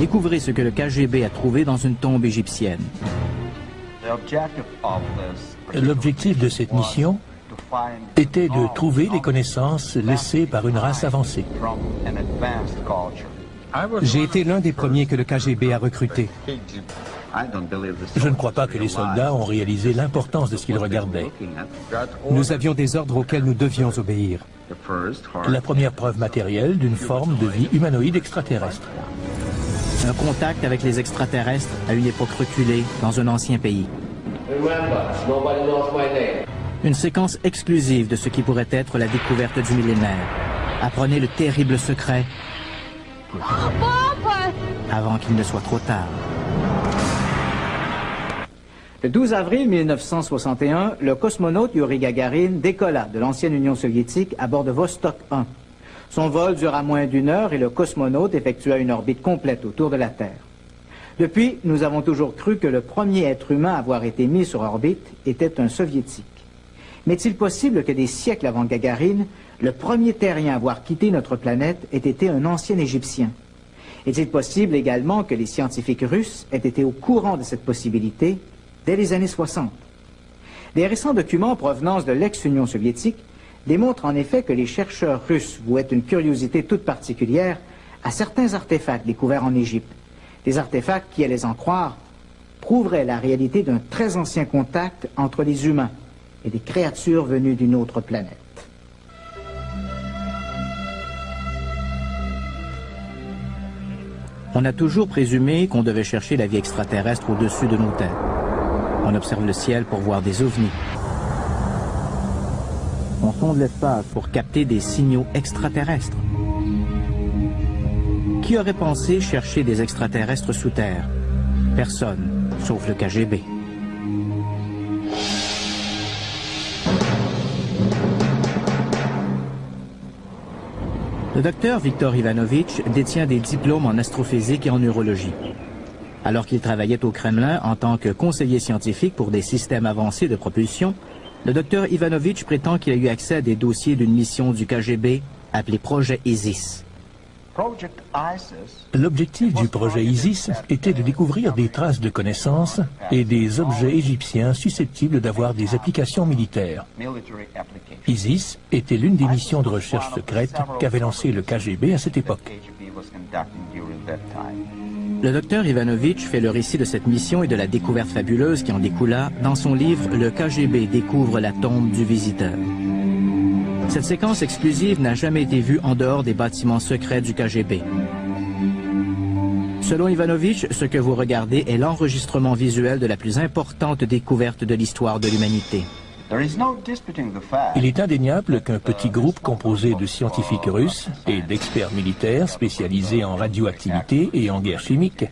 Découvrez ce que le KGB a trouvé dans une tombe égyptienne. L'objectif de cette mission était de trouver les connaissances laissées par une race avancée. J'ai été l'un des premiers que le KGB a recruté. Je ne crois pas que les soldats ont réalisé l'importance de ce qu'ils regardaient. Nous avions des ordres auxquels nous devions obéir. La première preuve matérielle d'une forme de vie humanoïde extraterrestre. Un contact avec les extraterrestres à une époque reculée dans un ancien pays. Une séquence exclusive de ce qui pourrait être la découverte du millénaire. Apprenez le terrible secret avant qu'il ne soit trop tard. Le 12 avril 1961, le cosmonaute Yuri Gagarin décolla de l'ancienne Union soviétique à bord de Vostok 1. Son vol dura moins d'1 heure et le cosmonaute effectua une orbite complète autour de la Terre. Depuis, nous avons toujours cru que le premier être humain à avoir été mis sur orbite était un soviétique. Mais est-il possible que des siècles avant Gagarine, le premier terrien à avoir quitté notre planète ait été un ancien Égyptien? Est-il possible également que les scientifiques russes aient été au courant de cette possibilité dès les années 60? Des récents documents en provenance de l'ex-Union soviétique démontrent en effet que les chercheurs russes vouaient une curiosité toute particulière à certains artefacts découverts en Égypte. Des artefacts qui, à les en croire, prouveraient la réalité d'un très ancien contact entre les humains et des créatures venues d'une autre planète. On a toujours présumé qu'on devait chercher la vie extraterrestre au-dessus de nos têtes. On observe le ciel pour voir des ovnis. On sonde l'espace pour capter des signaux extraterrestres. Qui aurait pensé chercher des extraterrestres sous terre? Personne, sauf le KGB. Le docteur Viktor Ivanovitch détient des diplômes en astrophysique et en neurologie. Alors qu'il travaillait au Kremlin en tant que conseiller scientifique pour des systèmes avancés de propulsion, le docteur Ivanovitch prétend qu'il a eu accès à des dossiers d'une mission du KGB appelée Projet Isis. L'objectif du projet Isis était de découvrir des traces de connaissances et des objets égyptiens susceptibles d'avoir des applications militaires. Isis était l'une des missions de recherche secrète qu'avait lancé le KGB à cette époque. Le docteur Ivanovitch fait le récit de cette mission et de la découverte fabuleuse qui en découla dans son livre « Le KGB découvre la tombe du visiteur ». Cette séquence exclusive n'a jamais été vue en dehors des bâtiments secrets du KGB. Selon Ivanovitch, ce que vous regardez est l'enregistrement visuel de la plus importante découverte de l'histoire de l'humanité. Il est indéniable qu'un petit groupe composé de scientifiques russes et d'experts militaires spécialisés en radioactivité et en guerre chimique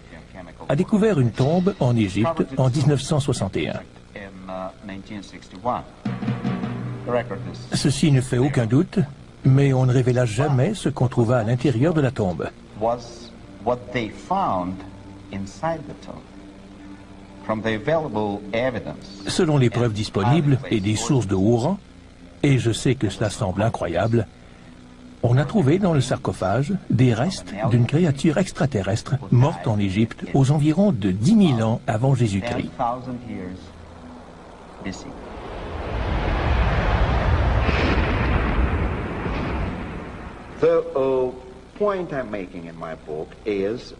a découvert une tombe en Égypte en 1961. Ceci ne fait aucun doute, mais on ne révéla jamais ce qu'on trouva à l'intérieur de la tombe. Selon les preuves disponibles et des sources de haut rang, et je sais que cela semble incroyable, on a trouvé dans le sarcophage des restes d'une créature extraterrestre morte en Égypte aux environs de 10 000 ans avant Jésus-Christ.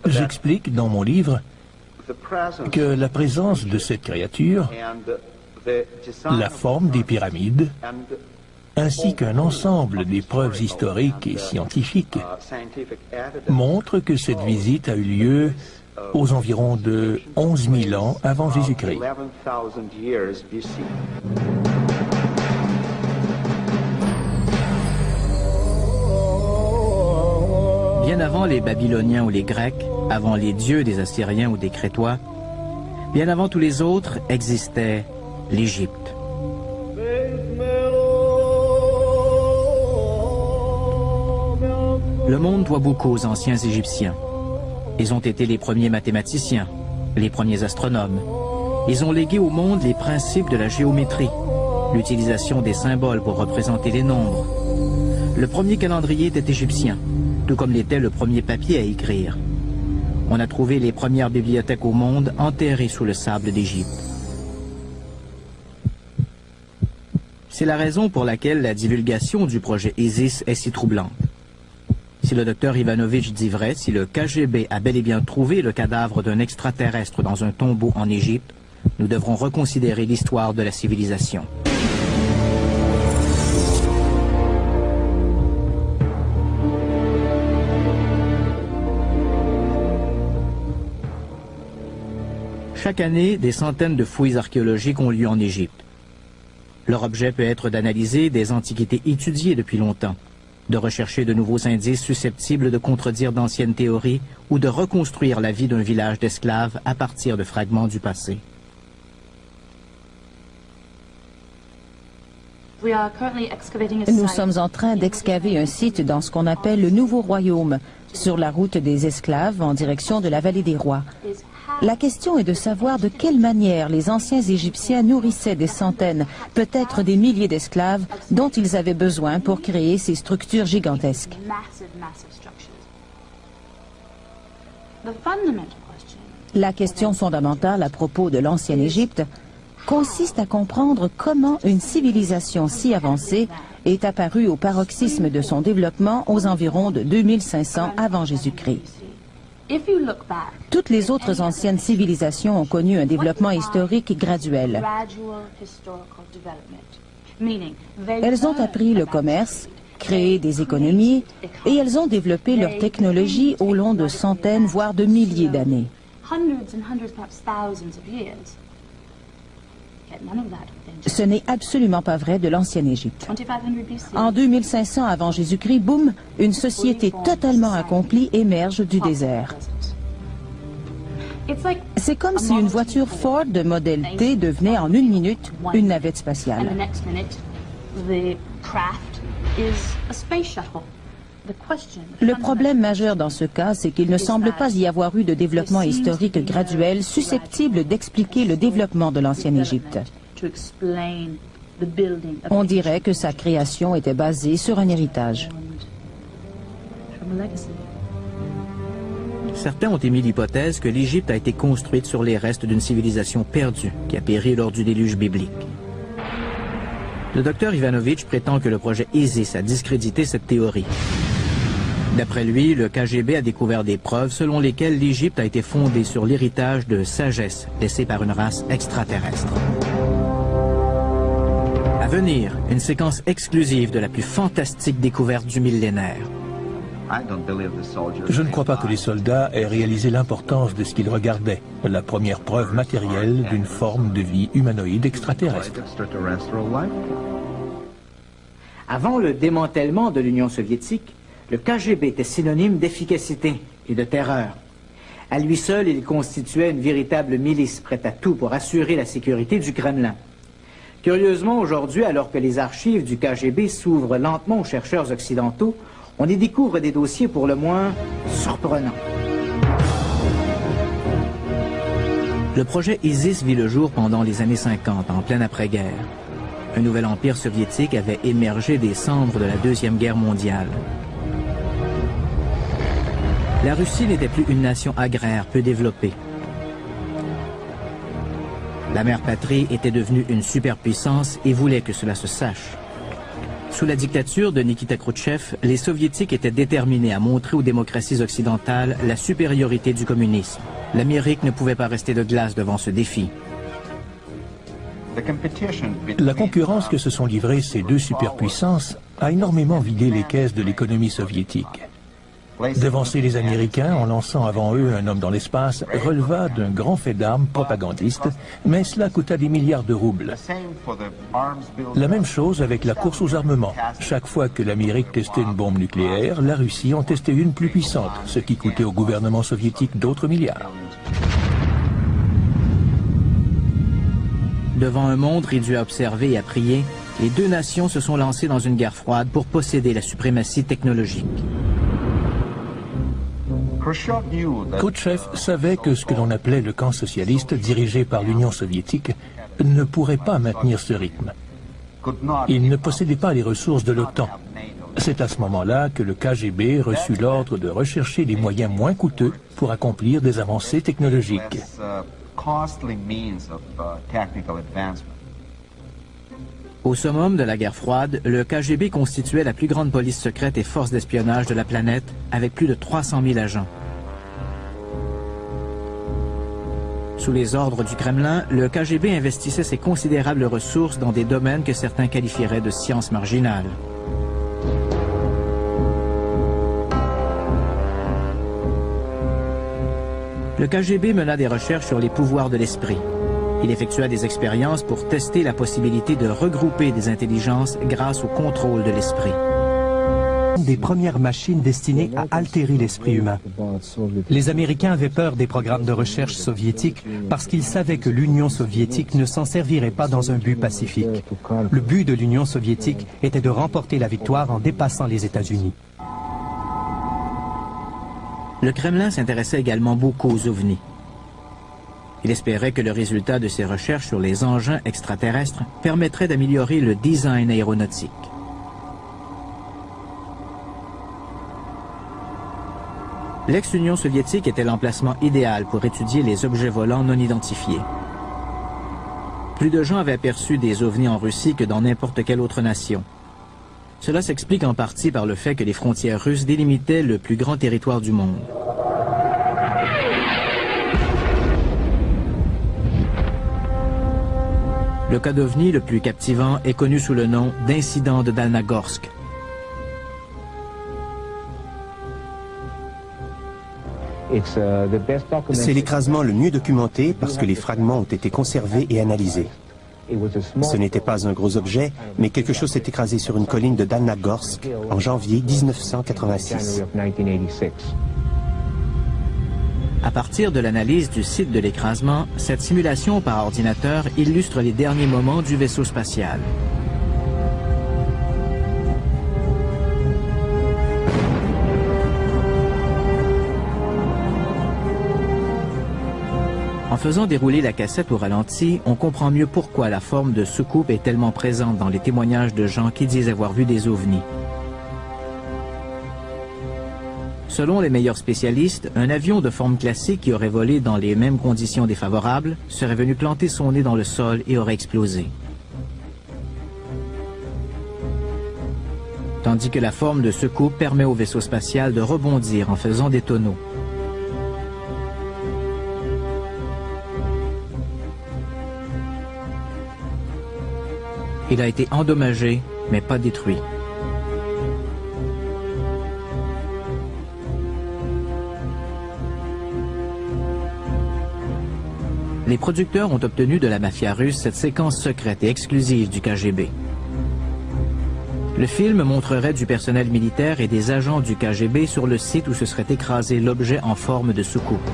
J'explique dans mon livre que la présence de cette créature, la forme des pyramides, ainsi qu'un ensemble des preuves historiques et scientifiques montrent que cette visite a eu lieu aux environs de 11 000 ans avant Jésus-Christ. Bien avant les Babyloniens ou les Grecs, avant les dieux des Assyriens ou des Crétois, bien avant tous les autres, existait l'Égypte. Le monde doit beaucoup aux anciens Égyptiens. Ils ont été les premiers mathématiciens, les premiers astronomes. Ils ont légué au monde les principes de la géométrie, l'utilisation des symboles pour représenter les nombres. Le premier calendrier était égyptien, tout comme l'était le premier papier à écrire. On a trouvé les premières bibliothèques au monde enterrées sous le sable d'Égypte. C'est la raison pour laquelle la divulgation du projet Isis est si troublante. Si le docteur Ivanovitch dit vrai, si le KGB a bel et bien trouvé le cadavre d'un extraterrestre dans un tombeau en Égypte, nous devrons reconsidérer l'histoire de la civilisation. Chaque année, des centaines de fouilles archéologiques ont lieu en Égypte. Leur objet peut être d'analyser des antiquités étudiées depuis longtemps, de rechercher de nouveaux indices susceptibles de contredire d'anciennes théories ou de reconstruire la vie d'un village d'esclaves à partir de fragments du passé. Nous sommes en train d'excaver un site dans ce qu'on appelle le Nouveau Royaume, sur la route des esclaves en direction de la vallée des rois. La question est de savoir de quelle manière les anciens Égyptiens nourrissaient des centaines, peut-être des milliers d'esclaves dont ils avaient besoin pour créer ces structures gigantesques. La question fondamentale à propos de l'ancienne Égypte consiste à comprendre comment une civilisation si avancée est apparue au paroxysme de son développement aux environs de 2500 avant Jésus-Christ. Toutes les autres anciennes civilisations ont connu un développement historique graduel. Elles ont appris le commerce, créé des économies, et elles ont développé leur technologie au long de centaines, voire de milliers d'années. Ce n'est absolument pas vrai de l'ancienne Égypte. En 2500 avant Jésus-Christ, boum, une société totalement accomplie émerge du désert. C'est comme si une voiture Ford de modèle T devenait en une minute une navette spatiale. Le problème majeur dans ce cas, c'est qu'il ne semble pas y avoir eu de développement historique graduel susceptible d'expliquer le développement de l'ancienne Égypte. On dirait que sa création était basée sur un héritage. Certains ont émis l'hypothèse que l'Égypte a été construite sur les restes d'une civilisation perdue qui a péri lors du déluge biblique. Le docteur Ivanovitch prétend que le projet Isis a discrédité cette théorie. D'après lui, le KGB a découvert des preuves selon lesquelles l'Égypte a été fondée sur l'héritage de sagesse laissé par une race extraterrestre. À venir, une séquence exclusive de la plus fantastique découverte du millénaire. Je ne crois pas que les soldats aient réalisé l'importance de ce qu'ils regardaient, la première preuve matérielle d'une forme de vie humanoïde extraterrestre. Avant le démantèlement de l'Union soviétique, le KGB était synonyme d'efficacité et de terreur. À lui seul, il constituait une véritable milice prête à tout pour assurer la sécurité du Kremlin. Curieusement, aujourd'hui, alors que les archives du KGB s'ouvrent lentement aux chercheurs occidentaux, on y découvre des dossiers pour le moins surprenants. Le projet Isis vit le jour pendant les années 50, en pleine après-guerre. Un nouvel empire soviétique avait émergé des cendres de la Deuxième Guerre mondiale. La Russie n'était plus une nation agraire peu développée. La mère patrie était devenue une superpuissance et voulait que cela se sache. Sous la dictature de Nikita Khrouchtchev, les Soviétiques étaient déterminés à montrer aux démocraties occidentales la supériorité du communisme. L'Amérique ne pouvait pas rester de glace devant ce défi. La concurrence que se sont livrées ces deux superpuissances a énormément vidé les caisses de l'économie soviétique. Devancer les Américains en lançant avant eux un homme dans l'espace releva d'un grand fait d'armes propagandiste, mais cela coûta des milliards de roubles. La même chose avec la course aux armements. Chaque fois que l'Amérique testait une bombe nucléaire, la Russie en testait une plus puissante, ce qui coûtait au gouvernement soviétique d'autres milliards. Devant un monde réduit à observer et à prier, les deux nations se sont lancées dans une guerre froide pour posséder la suprématie technologique. Khrouchtchev savait que ce que l'on appelait le camp socialiste dirigé par l'Union soviétique ne pourrait pas maintenir ce rythme. Il ne possédait pas les ressources de l'OTAN. C'est à ce moment-là que le KGB reçut l'ordre de rechercher des moyens moins coûteux pour accomplir des avancées technologiques. Au summum de la guerre froide, le KGB constituait la plus grande police secrète et force d'espionnage de la planète, avec plus de 300 000 agents. Sous les ordres du Kremlin, le KGB investissait ses considérables ressources dans des domaines que certains qualifieraient de sciences marginales. Le KGB mena des recherches sur les pouvoirs de l'esprit. Il effectua des expériences pour tester la possibilité de regrouper des intelligences grâce au contrôle de l'esprit. Des premières machines destinées à altérer l'esprit humain. Les Américains avaient peur des programmes de recherche soviétiques parce qu'ils savaient que l'Union soviétique ne s'en servirait pas dans un but pacifique. Le but de l'Union soviétique était de remporter la victoire en dépassant les États-Unis. Le Kremlin s'intéressait également beaucoup aux ovnis. Il espérait que le résultat de ses recherches sur les engins extraterrestres permettrait d'améliorer le design aéronautique. L'ex-Union soviétique était l'emplacement idéal pour étudier les objets volants non identifiés. Plus de gens avaient aperçu des ovnis en Russie que dans n'importe quelle autre nation. Cela s'explique en partie par le fait que les frontières russes délimitaient le plus grand territoire du monde. Le cas d'OVNI le plus captivant est connu sous le nom d'incident de Dalnagorsk. C'est l'écrasement le mieux documenté parce que les fragments ont été conservés et analysés. Ce n'était pas un gros objet, mais quelque chose s'est écrasé sur une colline de Dalnagorsk en janvier 1986. À partir de l'analyse du site de l'écrasement, cette simulation par ordinateur illustre les derniers moments du vaisseau spatial. En faisant dérouler la cassette au ralenti, on comprend mieux pourquoi la forme de soucoupe est tellement présente dans les témoignages de gens qui disent avoir vu des ovnis. Selon les meilleurs spécialistes, un avion de forme classique qui aurait volé dans les mêmes conditions défavorables serait venu planter son nez dans le sol et aurait explosé. Tandis que la forme de soucoupe permet au vaisseau spatial de rebondir en faisant des tonneaux. Il a été endommagé, mais pas détruit. Les producteurs ont obtenu de la mafia russe cette séquence secrète et exclusive du KGB. Le film montrerait du personnel militaire et des agents du KGB sur le site où se serait écrasé l'objet en forme de soucoupe.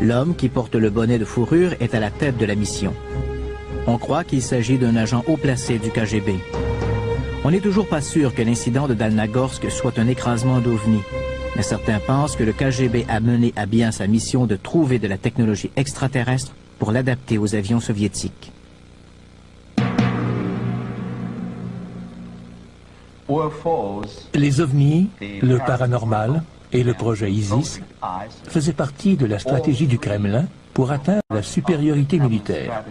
L'homme qui porte le bonnet de fourrure est à la tête de la mission. On croit qu'il s'agit d'un agent haut placé du KGB. On n'est toujours pas sûr que l'incident de Dalnagorsk soit un écrasement d'OVNI, mais certains pensent que le KGB a mené à bien sa mission de trouver de la technologie extraterrestre pour l'adapter aux avions soviétiques. Les ovnis, le paranormal et le projet ISIS faisaient partie de la stratégie du Kremlin pour atteindre la supériorité militaire.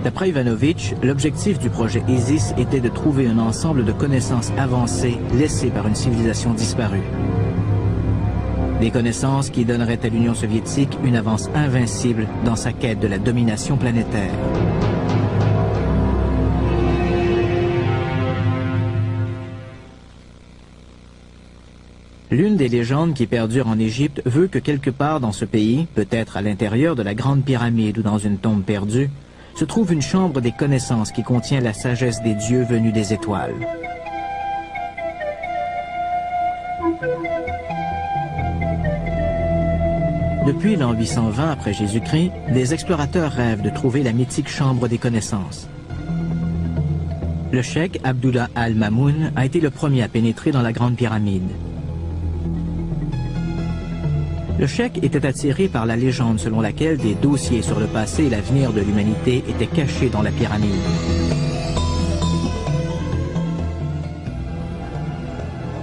D'après Ivanovitch, l'objectif du projet ISIS était de trouver un ensemble de connaissances avancées laissées par une civilisation disparue. Des connaissances qui donneraient à l'Union soviétique une avance invincible dans sa quête de la domination planétaire. L'une des légendes qui perdurent en Égypte veut que quelque part dans ce pays, peut-être à l'intérieur de la Grande Pyramide ou dans une tombe perdue, se trouve une chambre des connaissances qui contient la sagesse des dieux venus des étoiles. Depuis l'an 820 après Jésus-Christ, des explorateurs rêvent de trouver la mythique chambre des connaissances. Le cheikh Abdullah al-Mamoun a été le premier à pénétrer dans la Grande Pyramide. Le cheikh était attiré par la légende selon laquelle des dossiers sur le passé et l'avenir de l'humanité étaient cachés dans la pyramide.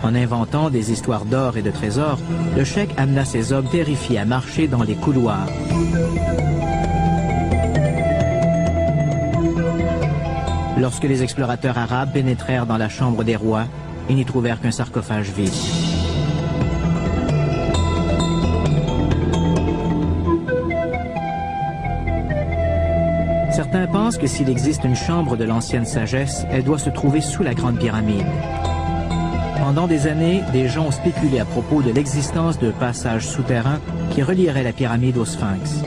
En inventant des histoires d'or et de trésors, le cheikh amena ses hommes terrifiés à marcher dans les couloirs. Lorsque les explorateurs arabes pénétrèrent dans la chambre des rois, ils n'y trouvèrent qu'un sarcophage vide. Certains pensent que s'il existe une chambre de l'ancienne sagesse, elle doit se trouver sous la Grande Pyramide. Pendant des années, des gens ont spéculé à propos de l'existence de passages souterrains qui relieraient la pyramide au Sphinx.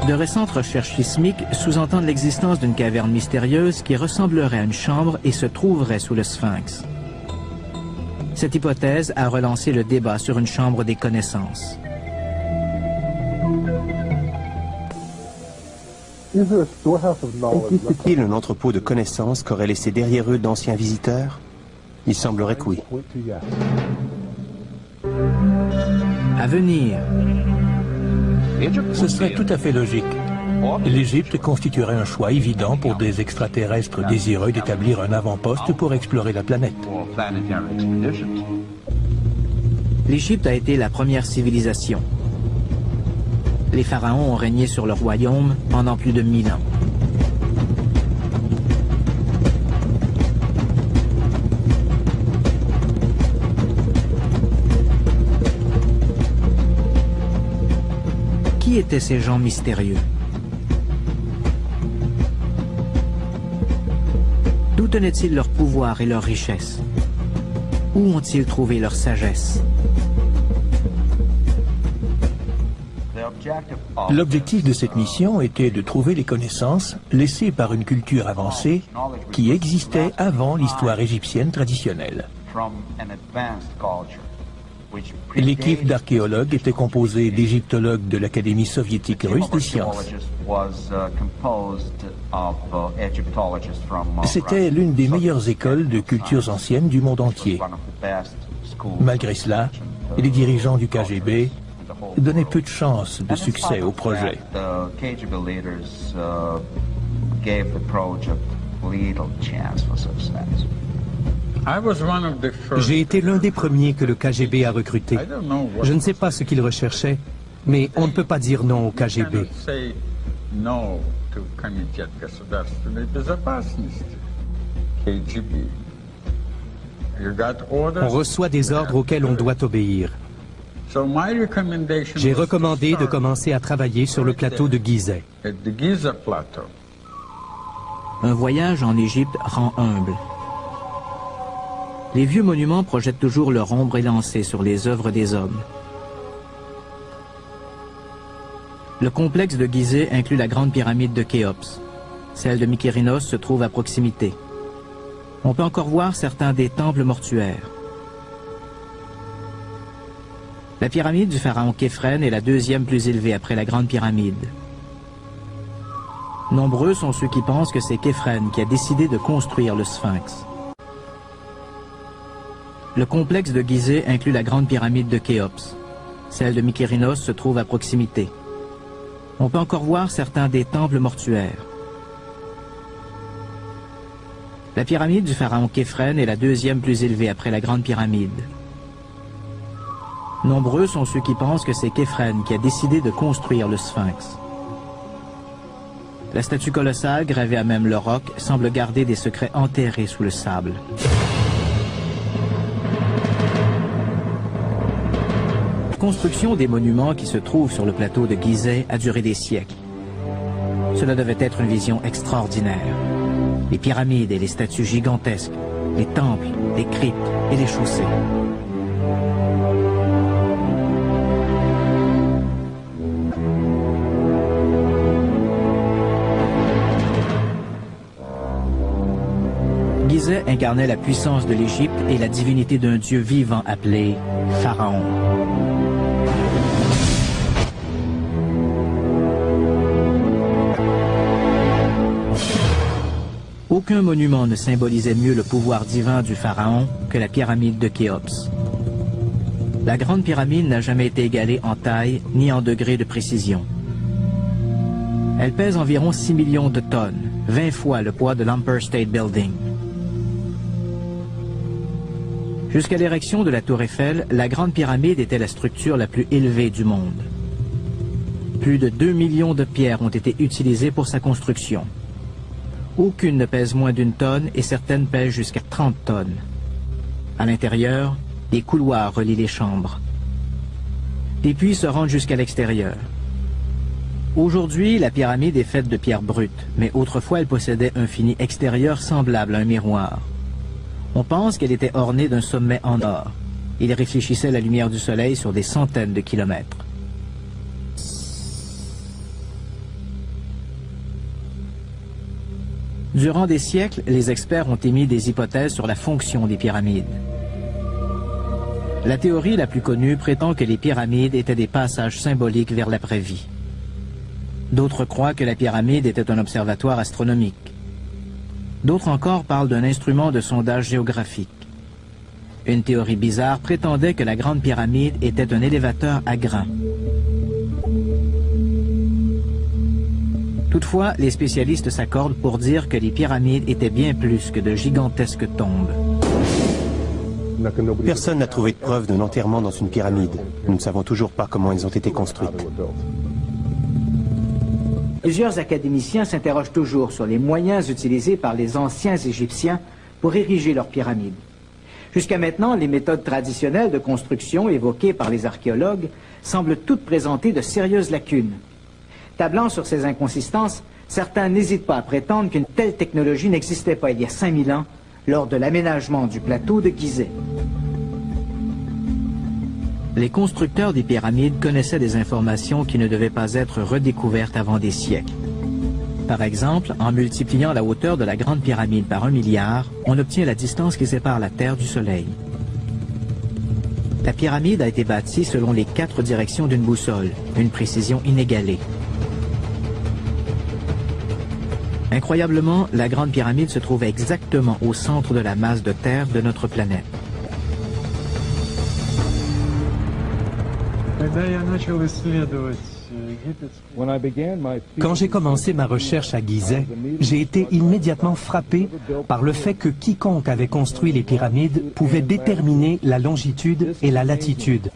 De récentes recherches sismiques sous-entendent l'existence d'une caverne mystérieuse qui ressemblerait à une chambre et se trouverait sous le Sphinx. Cette hypothèse a relancé le débat sur une chambre des connaissances. Existe-t-il un entrepôt de connaissances qu'auraient laissé derrière eux d'anciens visiteurs? Il semblerait que oui. À venir. Ce serait tout à fait logique. L'Égypte constituerait un choix évident pour des extraterrestres désireux d'établir un avant-poste pour explorer la planète. L'Égypte a été la première civilisation. Les pharaons ont régné sur le royaume pendant plus de 1000 ans. Qui étaient ces gens mystérieux? D'où tenaient-ils leur pouvoir et leur richesse? Où ont-ils trouvé leur sagesse? L'objectif de cette mission était de trouver les connaissances laissées par une culture avancée qui existait avant l'histoire égyptienne traditionnelle. L'équipe d'archéologues était composée d'égyptologues de l'Académie soviétique russe des sciences. C'était l'une des meilleures écoles de cultures anciennes du monde entier. Malgré cela, les dirigeants du KGB donnaient peu de chances de succès au projet. J'ai été l'un des premiers que le KGB a recruté. Je ne sais pas ce qu'il recherchait, mais on ne peut pas dire non au KGB. On reçoit des ordres auxquels on doit obéir. J'ai recommandé de commencer à travailler sur le plateau de Gizeh. Un voyage en Égypte rend humble. Les vieux monuments projettent toujours leur ombre élancée sur les œuvres des hommes. Le complexe de Gizeh inclut la grande pyramide de Khéops. Celle de Mykérinos se trouve à proximité. On peut encore voir certains des temples mortuaires. La pyramide du pharaon Képhren est la deuxième plus élevée après la grande pyramide. Nombreux sont ceux qui pensent que c'est Képhren qui a décidé de construire le Sphinx. Le complexe de Gizeh inclut la grande pyramide de Khéops. Celle de Mykérinos se trouve à proximité. On peut encore voir certains des temples mortuaires. La pyramide du pharaon Képhren est la deuxième plus élevée après la grande pyramide. Nombreux sont ceux qui pensent que c'est Képhren qui a décidé de construire le Sphinx. La statue colossale, gravée à même le roc, semble garder des secrets enterrés sous le sable. La construction des monuments qui se trouvent sur le plateau de Gizeh a duré des siècles. Cela devait être une vision extraordinaire. Les pyramides et les statues gigantesques, les temples, les cryptes et les chaussées. Gizeh incarnait la puissance de l'Égypte et la divinité d'un dieu vivant appelé Pharaon. Au Aucun monument ne symbolisait mieux le pouvoir divin du pharaon que la pyramide de Khéops. La Grande Pyramide n'a jamais été égalée en taille ni en degré de précision. Elle pèse environ 6 millions de tonnes, 20 fois le poids de l'Empire State Building. Jusqu'à l'érection de la Tour Eiffel, la Grande Pyramide était la structure la plus élevée du monde. Plus de 2 millions de pierres ont été utilisées pour sa construction. Aucune ne pèse moins d'1 tonne et certaines pèsent jusqu'à 30 tonnes. À l'intérieur, des couloirs relient les chambres. Des puits se rendent jusqu'à l'extérieur. Aujourd'hui, la pyramide est faite de pierres brutes, mais autrefois elle possédait un fini extérieur semblable à un miroir. On pense qu'elle était ornée d'un sommet en or. Il réfléchissait la lumière du soleil sur des centaines de kilomètres. Durant des siècles, les experts ont émis des hypothèses sur la fonction des pyramides. La théorie la plus connue prétend que les pyramides étaient des passages symboliques vers l'après-vie. D'autres croient que la pyramide était un observatoire astronomique. D'autres encore parlent d'un instrument de sondage géographique. Une théorie bizarre prétendait que la Grande Pyramide était un élévateur à grains. Toutefois, les spécialistes s'accordent pour dire que les pyramides étaient bien plus que de gigantesques tombes. Personne n'a trouvé de preuve d'un enterrement dans une pyramide. Nous ne savons toujours pas comment elles ont été construites. Plusieurs académiciens s'interrogent toujours sur les moyens utilisés par les anciens Égyptiens pour ériger leurs pyramides. Jusqu'à maintenant, les méthodes traditionnelles de construction évoquées par les archéologues semblent toutes présenter de sérieuses lacunes. Tablant sur ces inconsistances, certains n'hésitent pas à prétendre qu'une telle technologie n'existait pas il y a 5000 ans, lors de l'aménagement du plateau de Gizeh. Les constructeurs des pyramides connaissaient des informations qui ne devaient pas être redécouvertes avant des siècles. Par exemple, en multipliant la hauteur de la Grande Pyramide par 1 milliard, on obtient la distance qui sépare la Terre du Soleil. La pyramide a été bâtie selon les 4 directions d'une boussole, une précision inégalée. Incroyablement, la Grande Pyramide se trouve exactement au centre de la masse de terre de notre planète. Quand j'ai commencé ma recherche à Gizeh, j'ai été immédiatement frappé par le fait que quiconque avait construit les pyramides pouvait déterminer la longitude et la latitude.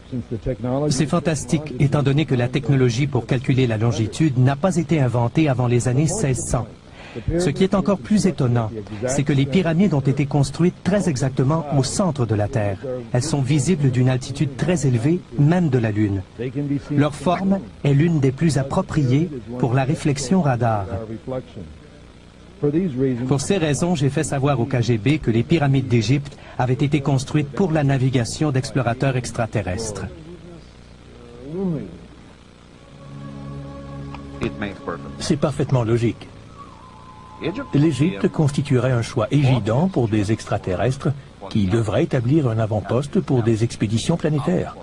C'est fantastique, étant donné que la technologie pour calculer la longitude n'a pas été inventée avant les années 1600. Ce qui est encore plus étonnant, c'est que les pyramides ont été construites très exactement au centre de la Terre. Elles sont visibles d'une altitude très élevée, même de la Lune. Leur forme est l'une des plus appropriées pour la réflexion radar. Pour ces raisons, j'ai fait savoir au KGB que les pyramides d'Égypte avaient été construites pour la navigation d'explorateurs extraterrestres. C'est parfaitement logique. L'Égypte constituerait un choix évident pour des extraterrestres qui devraient établir un avant-poste pour des expéditions planétaires.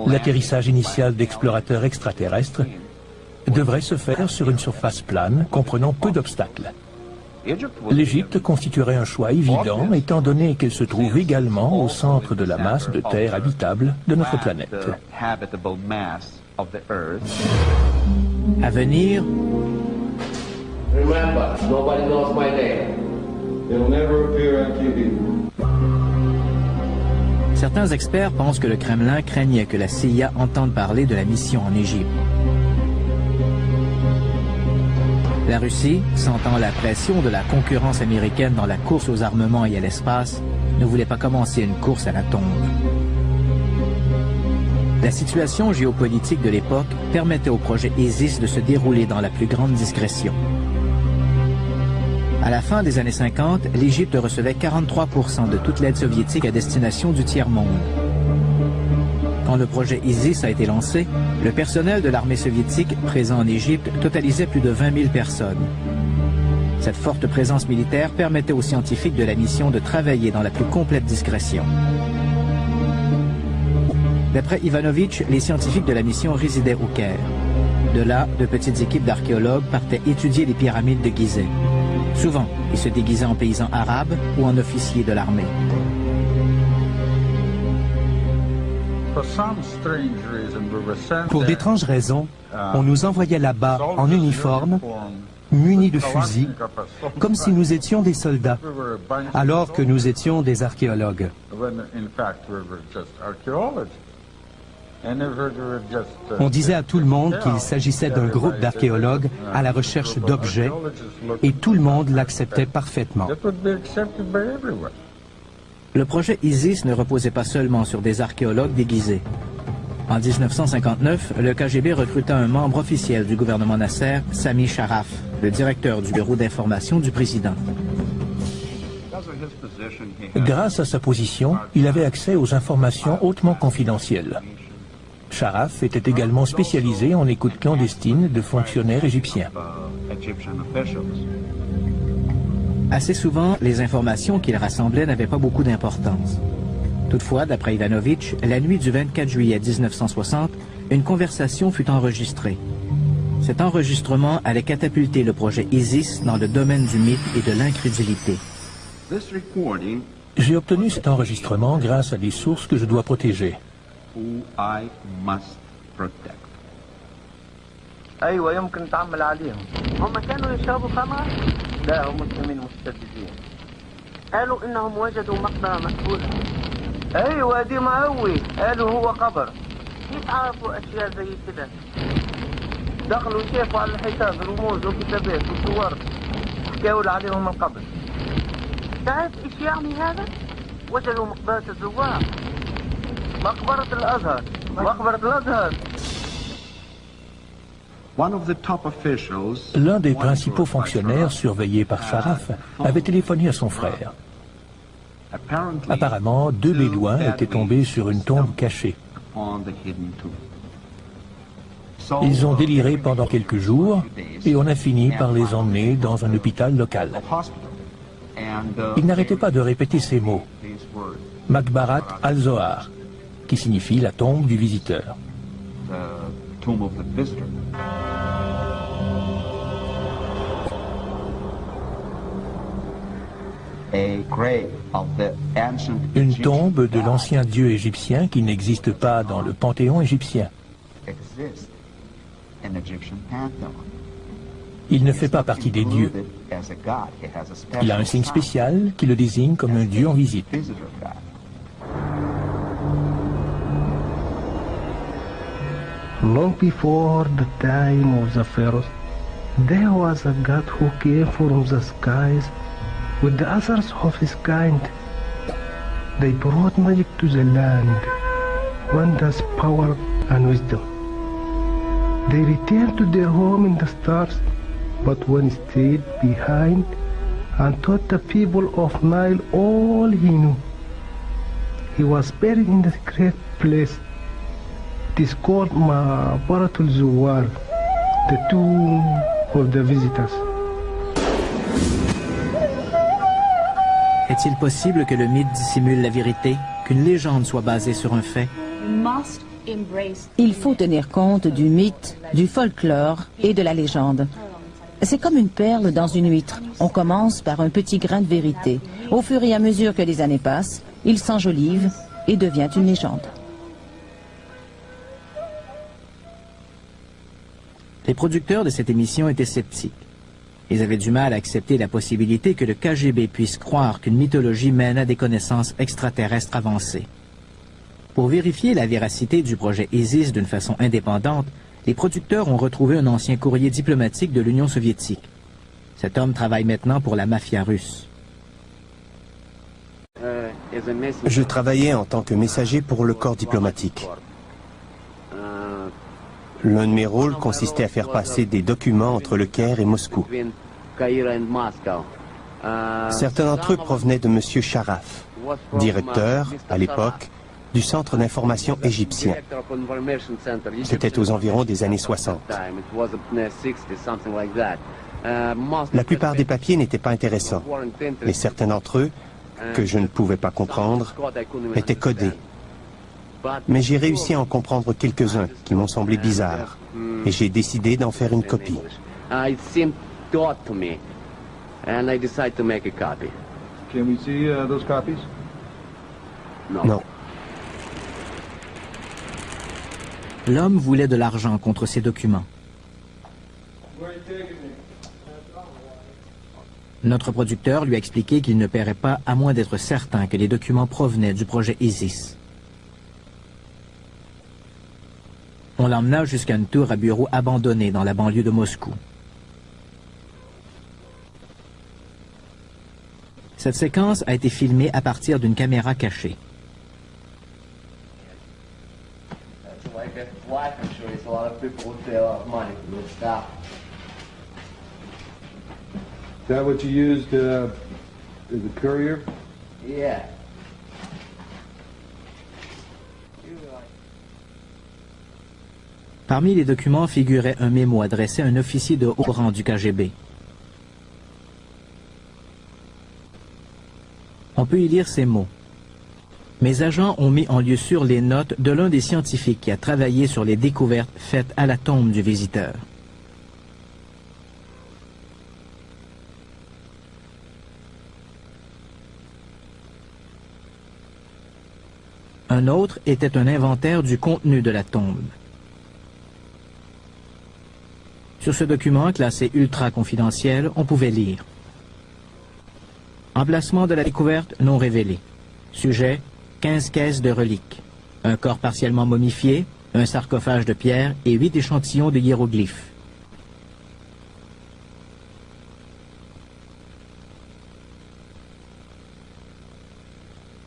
L'atterrissage initial d'explorateurs extraterrestres devrait se faire sur une surface plane comprenant peu d'obstacles. L'Égypte constituerait un choix évident étant donné qu'elle se trouve également au centre de la masse de terre habitable de notre planète. À venir, certains experts pensent que le Kremlin craignait que la CIA entende parler de la mission en Égypte. La Russie, sentant la pression de la concurrence américaine dans la course aux armements et à l'espace, ne voulait pas commencer une course à la tombe. La situation géopolitique de l'époque permettait au projet ISIS de se dérouler dans la plus grande discrétion. À la fin des années 50, l'Égypte recevait 43% de toute l'aide soviétique à destination du tiers-monde. Quand le projet ISIS a été lancé, le personnel de l'armée soviétique présent en Égypte totalisait plus de 20 000 personnes. Cette forte présence militaire permettait aux scientifiques de la mission de travailler dans la plus complète discrétion. D'après Ivanovitch, les scientifiques de la mission résidaient au Caire. De là, de petites équipes d'archéologues partaient étudier les pyramides de Gizeh. Souvent, ils se déguisaient en paysans arabes ou en officiers de l'armée. Pour d'étranges raisons, on nous envoyait là-bas en uniforme, munis de fusils, comme si nous étions des soldats, alors que nous étions des archéologues. On disait à tout le monde qu'il s'agissait d'un groupe d'archéologues à la recherche d'objets, et tout le monde l'acceptait parfaitement. Le projet ISIS ne reposait pas seulement sur des archéologues déguisés. En 1959, le KGB recruta un membre officiel du gouvernement Nasser, Sami Sharaf, le directeur du bureau d'information du président. Grâce à sa position, il avait accès aux informations hautement confidentielles. Sharaf était également spécialisé en écoute clandestine de fonctionnaires égyptiens. Assez souvent, les informations qu'il rassemblait n'avaient pas beaucoup d'importance. Toutefois, d'après Ivanovitch, la nuit du 24 juillet 1960, une conversation fut enregistrée. Cet enregistrement allait catapulter le projet ISIS dans le domaine du mythe et de l'incrédulité. J'ai obtenu cet enregistrement grâce à des sources que je dois protéger. ايوه يمكن تعمل عليهم. هم كانوا يشربوا خمر؟ لا هم مسلمين مستبدين. قالوا انهم وجدوا مقبره مقبوله. ايوه دي مقوي، قالوا هو قبر. كيف عرفوا اشياء زي كده؟ دخلوا شافوا على الحيطان رموز وكتابات وصور حكاوا عليهم القبر. تعرف ايش يعني هذا؟ وجدوا مقبره الزوار. مقبره الازهر، مقبره الازهر. L'un des principaux fonctionnaires surveillés par Sharaf avait téléphoné à son frère. Apparemment, 2 Bédouins étaient tombés sur une tombe cachée. Ils ont déliré pendant quelques jours et on a fini par les emmener dans un hôpital local. Ils n'arrêtaient pas de répéter ces mots. Makbarat al-Zohar, qui signifie la tombe du visiteur. Une tombe de l'ancien dieu égyptien qui n'existe pas dans le panthéon égyptien. Il ne fait pas partie des dieux. Il a un signe spécial qui le désigne comme un dieu en visite. Long before the time of the pharaohs, there was a god who came from the skies with the others of his kind. They brought magic to the land, wonders, power, and wisdom. They returned to their home in the stars, but one stayed behind and taught the people of Nile all he knew. He was buried in the great place. It is called Ma'baratul Zuwar, the tomb of the visitors. Est-il possible que le mythe dissimule la vérité, qu'une légende soit basée sur un fait? Il faut tenir compte du mythe, du folklore et de la légende. C'est comme une perle dans une huître. On commence par un petit grain de vérité. Au fur et à mesure que les années passent, il s'enjolive et devient une légende. Les producteurs de cette émission étaient sceptiques. Ils avaient du mal à accepter la possibilité que le KGB puisse croire qu'une mythologie mène à des connaissances extraterrestres avancées. Pour vérifier la véracité du projet ISIS d'une façon indépendante, les producteurs ont retrouvé un ancien courrier diplomatique de l'Union soviétique. Cet homme travaille maintenant pour la mafia russe. Je travaillais en tant que messager pour le corps diplomatique. L'un de mes rôles consistait à faire passer des documents entre le Caire et Moscou. Certains d'entre eux provenaient de M. Sharaf, directeur, à l'époque, du Centre d'information égyptien. C'était aux environs des années 60. La plupart des papiers n'étaient pas intéressants, mais certains d'entre eux, que je ne pouvais pas comprendre, étaient codés. mais j'ai réussi à en comprendre quelques-uns qui m'ont semblé bizarres, et j'ai décidé d'en faire une copie. It seemed odd to me, and I decided to make a copy. Can we see those copies? Non. L'homme voulait de l'argent contre ces documents. Notre producteur lui a expliqué qu'il ne paierait pas à moins d'être certain que les documents provenaient du projet ISIS. On l'emmena jusqu'à une tour à bureau abandonnée dans la banlieue de Moscou. Cette séquence a été filmée à partir d'une caméra cachée. Is that what you used as a courier? Yeah. Parmi les documents figurait un mémo adressé à un officier de haut rang du KGB. On peut y lire ces mots. Mes agents ont mis en lieu sûr les notes de l'un des scientifiques qui a travaillé sur les découvertes faites à la tombe du visiteur. Un autre était un inventaire du contenu de la tombe. Sur ce document classé ultra confidentiel, on pouvait lire: emplacement de la découverte non révélé. Sujet, 15 caisses de reliques. Un corps partiellement momifié, un sarcophage de pierre et 8 échantillons de hiéroglyphes.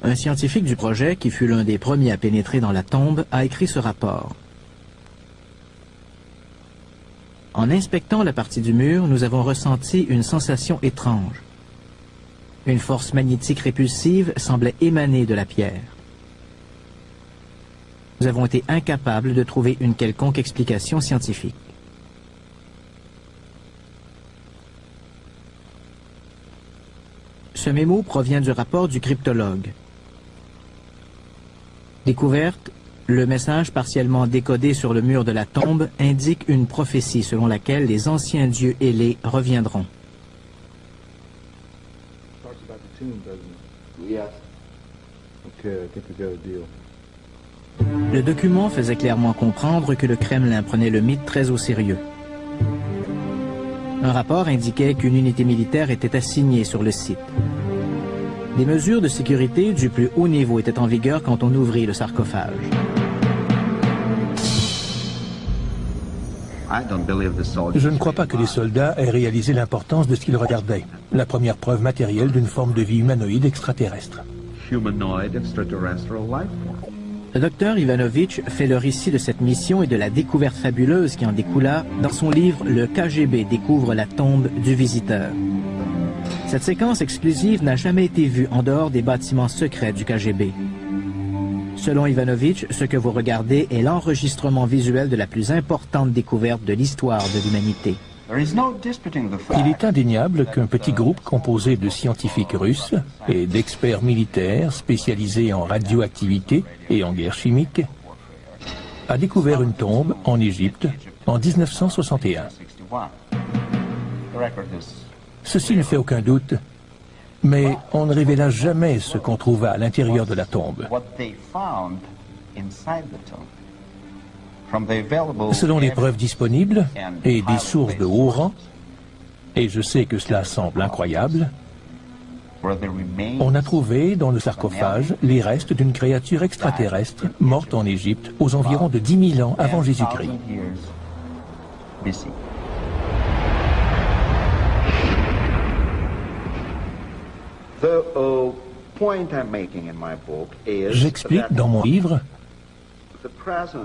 Un scientifique du projet, qui fut l'un des premiers à pénétrer dans la tombe, a écrit ce rapport. En inspectant la partie du mur, nous avons ressenti une sensation étrange. Une force magnétique répulsive semblait émaner de la pierre. Nous avons été incapables de trouver une quelconque explication scientifique. Ce mémo provient du rapport du cryptologue. Découverte, le message partiellement décodé sur le mur de la tombe indique une prophétie selon laquelle les anciens dieux ailés reviendront. Le document faisait clairement comprendre que le Kremlin prenait le mythe très au sérieux. Un rapport indiquait qu'une unité militaire était assignée sur le site. Des mesures de sécurité du plus haut niveau étaient en vigueur quand on ouvrit le sarcophage. Je ne crois pas que les soldats aient réalisé l'importance de ce qu'ils regardaient. La première preuve matérielle d'une forme de vie humanoïde extraterrestre. Le docteur Ivanovitch fait le récit de cette mission et de la découverte fabuleuse qui en découla dans son livre « Le KGB découvre la tombe du visiteur ». Cette séquence exclusive n'a jamais été vue en dehors des bâtiments secrets du KGB. Selon Ivanovitch, ce que vous regardez est l'enregistrement visuel de la plus importante découverte de l'histoire de l'humanité. Il est indéniable qu'un petit groupe composé de scientifiques russes et d'experts militaires spécialisés en radioactivité et en guerre chimique a découvert une tombe en Égypte en 1961. Ceci ne fait aucun doute, mais on ne révéla jamais ce qu'on trouva à l'intérieur de la tombe. Selon les preuves disponibles et des sources de haut rang, et je sais que cela semble incroyable, on a trouvé dans le sarcophage les restes d'une créature extraterrestre morte en Égypte aux environs de 10 000 ans avant Jésus-Christ. J'explique dans mon livre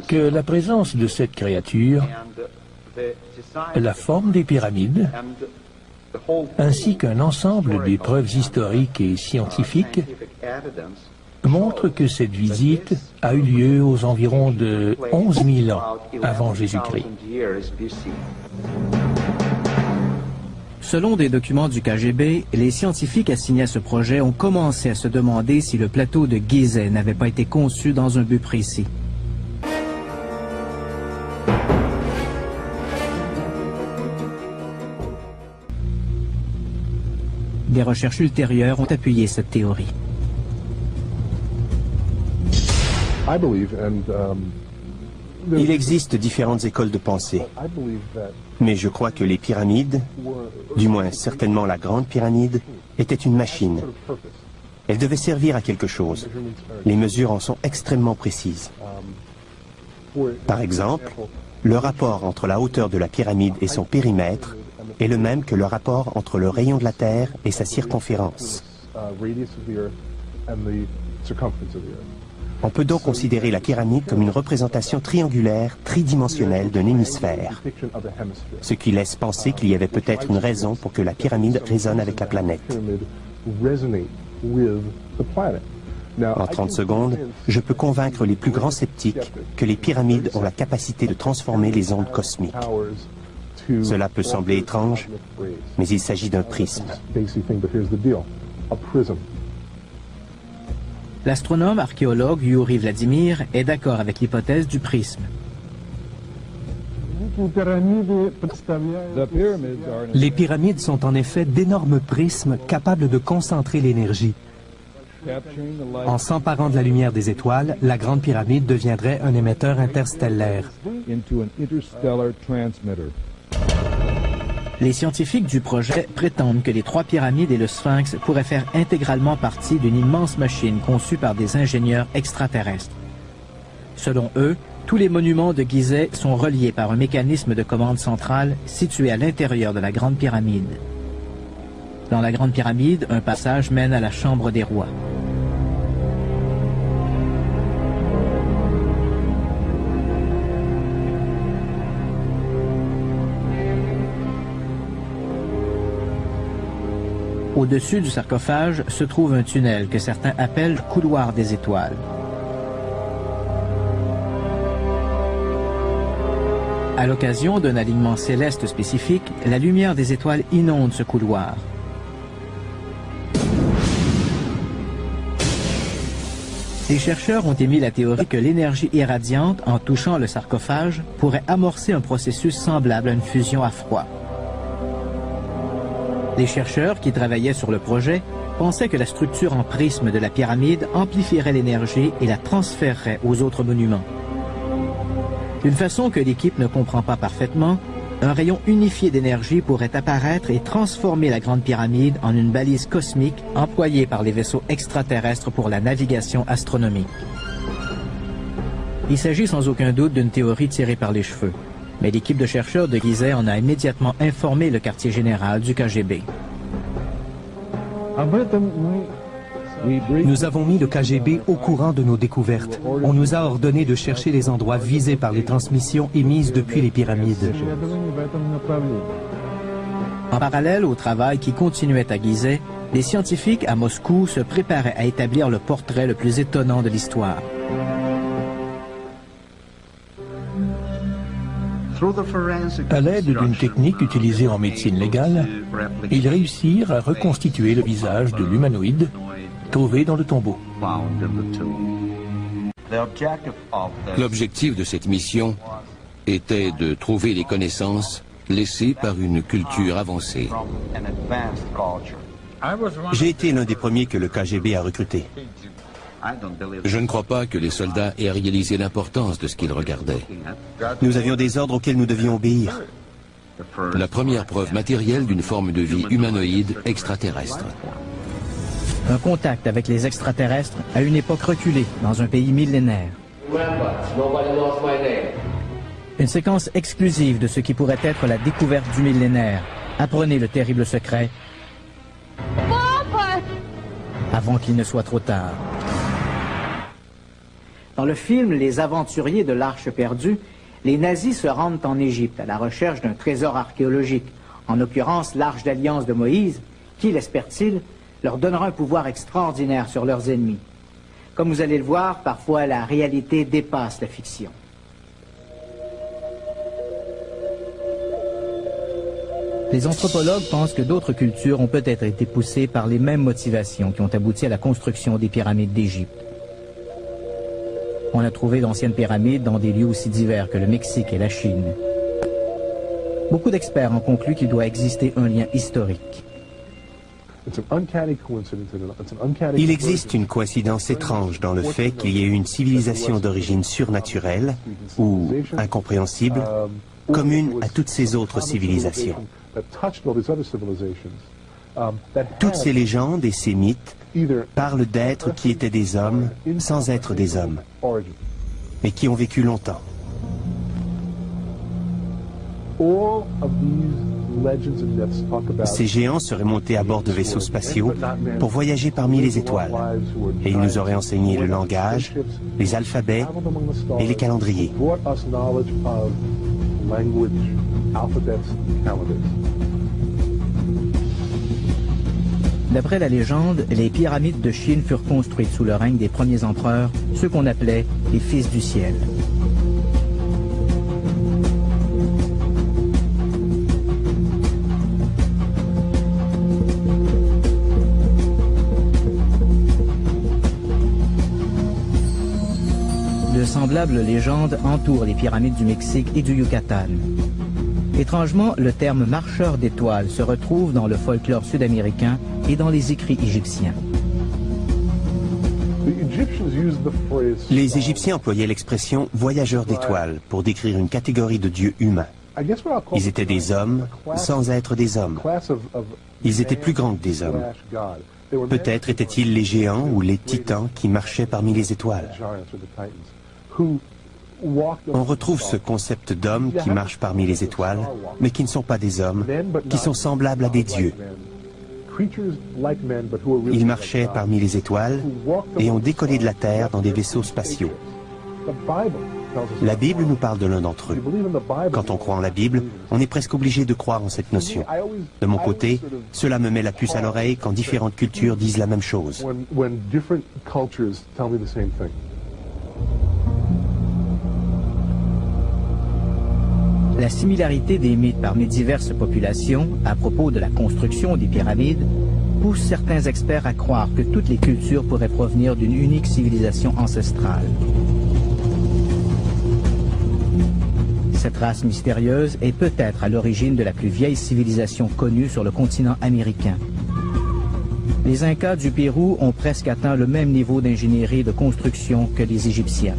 que la présence de cette créature, la forme des pyramides, ainsi qu'un ensemble des preuves historiques et scientifiques montrent que cette visite a eu lieu aux environs de 11 000 ans avant Jésus-Christ. Selon des documents du KGB, les scientifiques assignés à ce projet ont commencé à se demander si le plateau de Gizeh n'avait pas été conçu dans un but précis. Des recherches ultérieures ont appuyé cette théorie. Il existe différentes écoles de pensée, mais je crois que les pyramides, du moins certainement la grande pyramide, étaient une machine. Elle devait servir à quelque chose. Les mesures en sont extrêmement précises. Par exemple, le rapport entre la hauteur de la pyramide et son périmètre est le même que le rapport entre le rayon de la Terre et sa circonférence. On peut donc considérer la pyramide comme une représentation triangulaire, tridimensionnelle d'un hémisphère, ce qui laisse penser qu'il y avait peut-être une raison pour que la pyramide résonne avec la planète. En 30 secondes, je peux convaincre les plus grands sceptiques que les pyramides ont la capacité de transformer les ondes cosmiques. Cela peut sembler étrange, mais il s'agit d'un prisme. L'astronome archéologue Yuri Vladimir est d'accord avec l'hypothèse du prisme. Les pyramides sont en effet d'énormes prismes capables de concentrer l'énergie. En s'emparant de la lumière des étoiles, la Grande Pyramide deviendrait un émetteur interstellaire. Les scientifiques du projet prétendent que les 3 pyramides et le Sphinx pourraient faire intégralement partie d'une immense machine conçue par des ingénieurs extraterrestres. Selon eux, tous les monuments de Gizeh sont reliés par un mécanisme de commande centrale situé à l'intérieur de la Grande Pyramide. Dans la Grande Pyramide, un passage mène à la Chambre des rois. Au-dessus du sarcophage se trouve un tunnel que certains appellent le couloir des étoiles. À l'occasion d'un alignement céleste spécifique, la lumière des étoiles inonde ce couloir. Les chercheurs ont émis la théorie que l'énergie irradiante, en touchant le sarcophage, pourrait amorcer un processus semblable à une fusion à froid. Les chercheurs qui travaillaient sur le projet pensaient que la structure en prisme de la pyramide amplifierait l'énergie et la transférerait aux autres monuments. D'une façon que l'équipe ne comprend pas parfaitement, un rayon unifié d'énergie pourrait apparaître et transformer la Grande Pyramide en une balise cosmique employée par les vaisseaux extraterrestres pour la navigation astronomique. Il s'agit sans aucun doute d'une théorie tirée par les cheveux. Mais l'équipe de chercheurs de Gizeh en a immédiatement informé le quartier général du KGB. Nous avons mis le KGB au courant de nos découvertes. On nous a ordonné de chercher les endroits visés par les transmissions émises depuis les pyramides. En parallèle au travail qui continuait à Gizeh, les scientifiques à Moscou se préparaient à établir le portrait le plus étonnant de l'histoire. À l'aide d'une technique utilisée en médecine légale, ils réussirent à reconstituer le visage de l'humanoïde trouvé dans le tombeau. L'objectif de cette mission était de trouver les connaissances laissées par une culture avancée. J'ai été l'un des premiers que le KGB a recruté. Je ne crois pas que les soldats aient réalisé l'importance de ce qu'ils regardaient. Nous avions des ordres auxquels nous devions obéir. La première preuve matérielle d'une forme de vie humanoïde extraterrestre. Un contact avec les extraterrestres à une époque reculée dans un pays millénaire. Une séquence exclusive de ce qui pourrait être la découverte du millénaire. Apprenez le terrible secret avant qu'il ne soit trop tard. Dans le film Les Aventuriers de l'Arche perdue, les nazis se rendent en Égypte à la recherche d'un trésor archéologique, en l'occurrence l'Arche d'Alliance de Moïse, qui, l'espèrent-ils, leur donnera un pouvoir extraordinaire sur leurs ennemis. Comme vous allez le voir, parfois la réalité dépasse la fiction. Les anthropologues pensent que d'autres cultures ont peut-être été poussées par les mêmes motivations qui ont abouti à la construction des pyramides d'Égypte. On a trouvé d'anciennes pyramides dans des lieux aussi divers que le Mexique et la Chine. Beaucoup d'experts ont conclu qu'il doit exister un lien historique. Il existe une coïncidence étrange dans le fait qu'il y ait eu une civilisation d'origine surnaturelle ou incompréhensible, commune à toutes ces autres civilisations. Toutes ces légendes et ces mythes parlent d'êtres qui étaient des hommes sans être des hommes, mais qui ont vécu longtemps. Ces géants seraient montés à bord de vaisseaux spatiaux pour voyager parmi les étoiles, et ils nous auraient enseigné le langage, les alphabets et les calendriers. D'après la légende, les pyramides de Chine furent construites sous le règne des premiers empereurs, ceux qu'on appelait les fils du ciel. De semblables légendes entourent les pyramides du Mexique et du Yucatan. Étrangement, le terme marcheur d'étoiles se retrouve dans le folklore sud-américain et dans les écrits égyptiens. Les Égyptiens employaient l'expression voyageur d'étoiles pour décrire une catégorie de dieux humains. Ils étaient des hommes sans être des hommes. Ils étaient plus grands que des hommes. Peut-être étaient-ils les géants ou les titans qui marchaient parmi les étoiles. On retrouve ce concept d'hommes qui marchent parmi les étoiles, mais qui ne sont pas des hommes, qui sont semblables à des dieux. Ils marchaient parmi les étoiles et ont décollé de la Terre dans des vaisseaux spatiaux. La Bible nous parle de l'un d'entre eux. Quand on croit en la Bible, on est presque obligé de croire en cette notion. De mon côté, cela me met la puce à l'oreille quand différentes cultures disent la même chose. La similarité des mythes parmi diverses populations à propos de la construction des pyramides pousse certains experts à croire que toutes les cultures pourraient provenir d'une unique civilisation ancestrale. Cette race mystérieuse est peut-être à l'origine de la plus vieille civilisation connue sur le continent américain. Les Incas du Pérou ont presque atteint le même niveau d'ingénierie et de construction que les Égyptiens.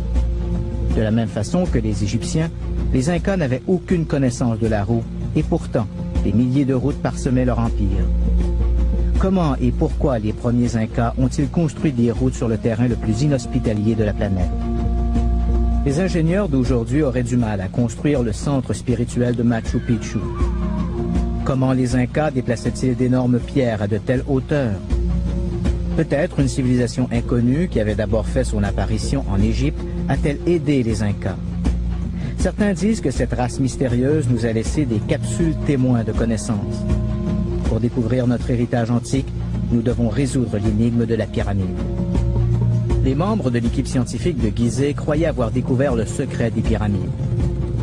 De la même façon que les Égyptiens, les Incas n'avaient aucune connaissance de la roue, et pourtant, des milliers de routes parsemaient leur empire. Comment et pourquoi les premiers Incas ont-ils construit des routes sur le terrain le plus inhospitalier de la planète? Les ingénieurs d'aujourd'hui auraient du mal à construire le centre spirituel de Machu Picchu. Comment les Incas déplaçaient-ils d'énormes pierres à de telles hauteurs? Peut-être une civilisation inconnue qui avait d'abord fait son apparition en Égypte a-t-elle aidé les Incas? Certains disent que cette race mystérieuse nous a laissé des capsules témoins de connaissances. Pour découvrir notre héritage antique, nous devons résoudre l'énigme de la pyramide. Les membres de l'équipe scientifique de Gizeh croyaient avoir découvert le secret des pyramides.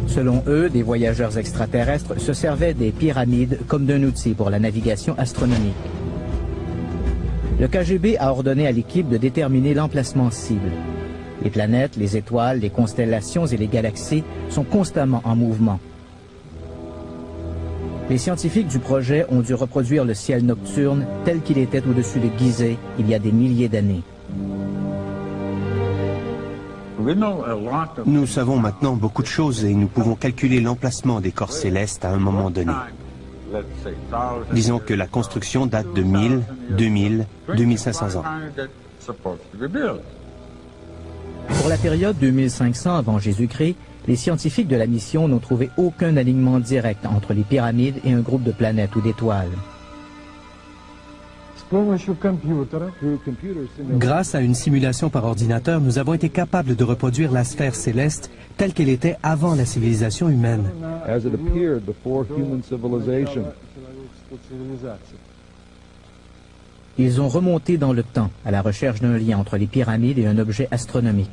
Selon eux, des voyageurs extraterrestres se servaient des pyramides comme d'un outil pour la navigation astronomique. Le KGB a ordonné à l'équipe de déterminer l'emplacement cible. Les planètes, les étoiles, les constellations et les galaxies sont constamment en mouvement. Les scientifiques du projet ont dû reproduire le ciel nocturne tel qu'il était au-dessus de Gizeh il y a des milliers d'années. Nous savons maintenant beaucoup de choses et nous pouvons calculer l'emplacement des corps célestes à un moment donné. Disons que la construction date de 1000, 2000, 2500 ans. Pour la période 2500 avant Jésus-Christ, les scientifiques de la mission n'ont trouvé aucun alignement direct entre les pyramides et un groupe de planètes ou d'étoiles. Grâce à une simulation par ordinateur, nous avons été capables de reproduire la sphère céleste telle qu'elle était avant la civilisation humaine. Ils ont remonté dans le temps à la recherche d'un lien entre les pyramides et un objet astronomique.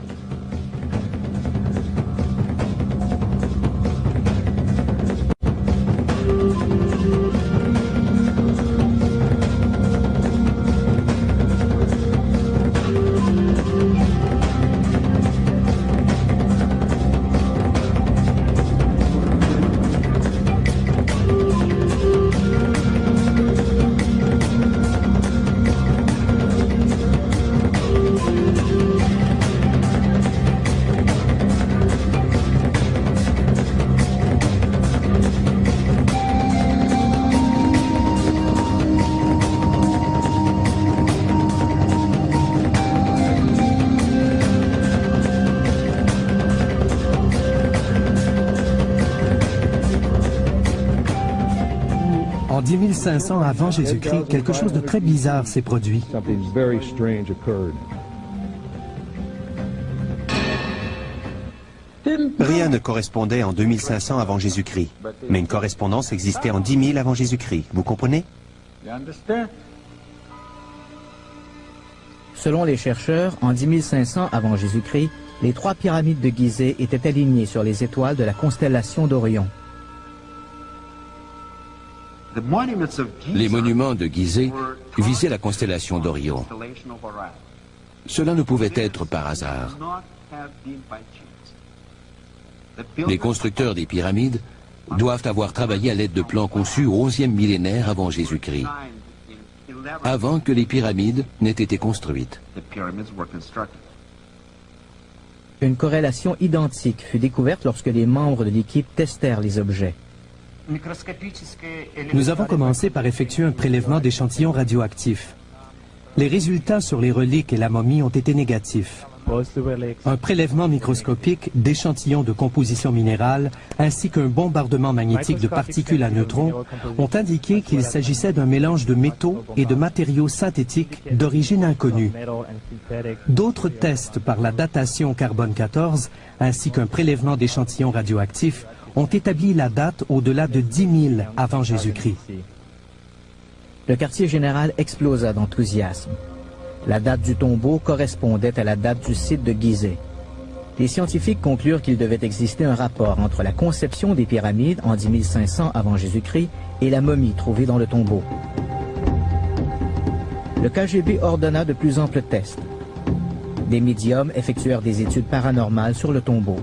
10 500 avant Jésus-Christ, quelque chose de très bizarre s'est produit. Rien ne correspondait en 2500 avant Jésus-Christ, mais une correspondance existait en 10 000 avant Jésus-Christ. Vous comprenez? Selon les chercheurs, en 10 500 avant Jésus-Christ, les 3 pyramides de Gizeh étaient alignées sur les étoiles de la constellation d'Orion. Les monuments de Gizeh visaient la constellation d'Orion. Cela ne pouvait être par hasard. Les constructeurs des pyramides doivent avoir travaillé à l'aide de plans conçus au 11e millénaire avant Jésus-Christ, avant que les pyramides n'aient été construites. Une corrélation identique fut découverte lorsque les membres de l'équipe testèrent les objets. Nous avons commencé par effectuer un prélèvement d'échantillons radioactifs. Les résultats sur les reliques et la momie ont été négatifs. Un prélèvement microscopique d'échantillons de composition minérale ainsi qu'un bombardement magnétique de particules à neutrons ont indiqué qu'il s'agissait d'un mélange de métaux et de matériaux synthétiques d'origine inconnue. D'autres tests par la datation carbone 14 ainsi qu'un prélèvement d'échantillons radioactifs ont établi la date au-delà de 10 000 avant Jésus-Christ. Le quartier général explosa d'enthousiasme. La date du tombeau correspondait à la date du site de Gizeh. Les scientifiques conclurent qu'il devait exister un rapport entre la conception des pyramides en 10 500 avant Jésus-Christ et la momie trouvée dans le tombeau. Le KGB ordonna de plus amples tests. Des médiums effectuèrent des études paranormales sur le tombeau.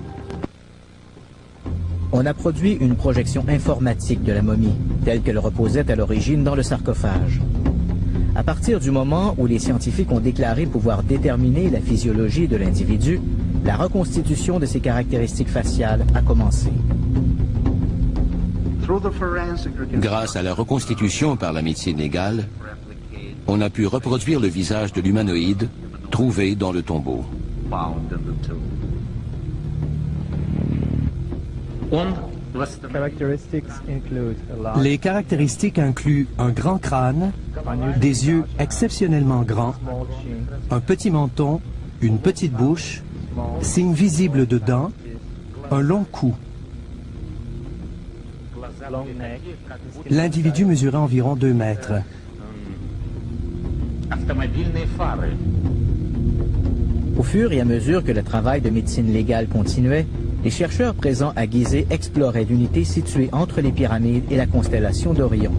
On a produit une projection informatique de la momie, telle qu'elle reposait à l'origine dans le sarcophage. À partir du moment où les scientifiques ont déclaré pouvoir déterminer la physiologie de l'individu, la reconstitution de ses caractéristiques faciales a commencé. Grâce à la reconstitution par la médecine légale, on a pu reproduire le visage de l'humanoïde trouvé dans le tombeau. Les caractéristiques incluent un grand crâne, des yeux exceptionnellement grands, un petit menton, une petite bouche, signes visibles de dents, un long cou. L'individu mesurait environ 2 mètres. Au fur et à mesure que le travail de médecine légale continuait, les chercheurs présents à Gizeh exploraient l'unité située entre les pyramides et la constellation d'Orion.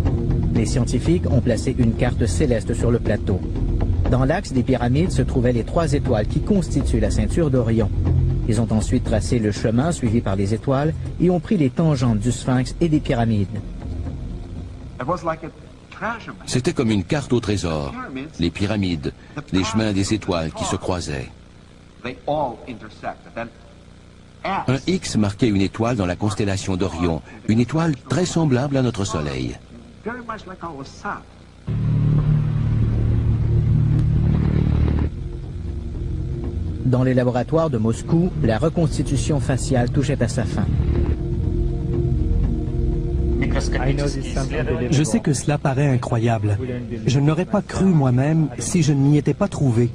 Les scientifiques ont placé une carte céleste sur le plateau. Dans l'axe des pyramides se trouvaient les 3 étoiles qui constituent la ceinture d'Orion. Ils ont ensuite tracé le chemin suivi par les étoiles et ont pris les tangentes du Sphinx et des pyramides. C'était comme une carte au trésor, les pyramides, les chemins des étoiles qui se croisaient. Un X marquait une étoile dans la constellation d'Orion, une étoile très semblable à notre Soleil. Dans les laboratoires de Moscou, la reconstitution faciale touchait à sa fin. Je sais que cela paraît incroyable. Je ne l'aurais pas cru moi-même si je ne m'y étais pas trouvé.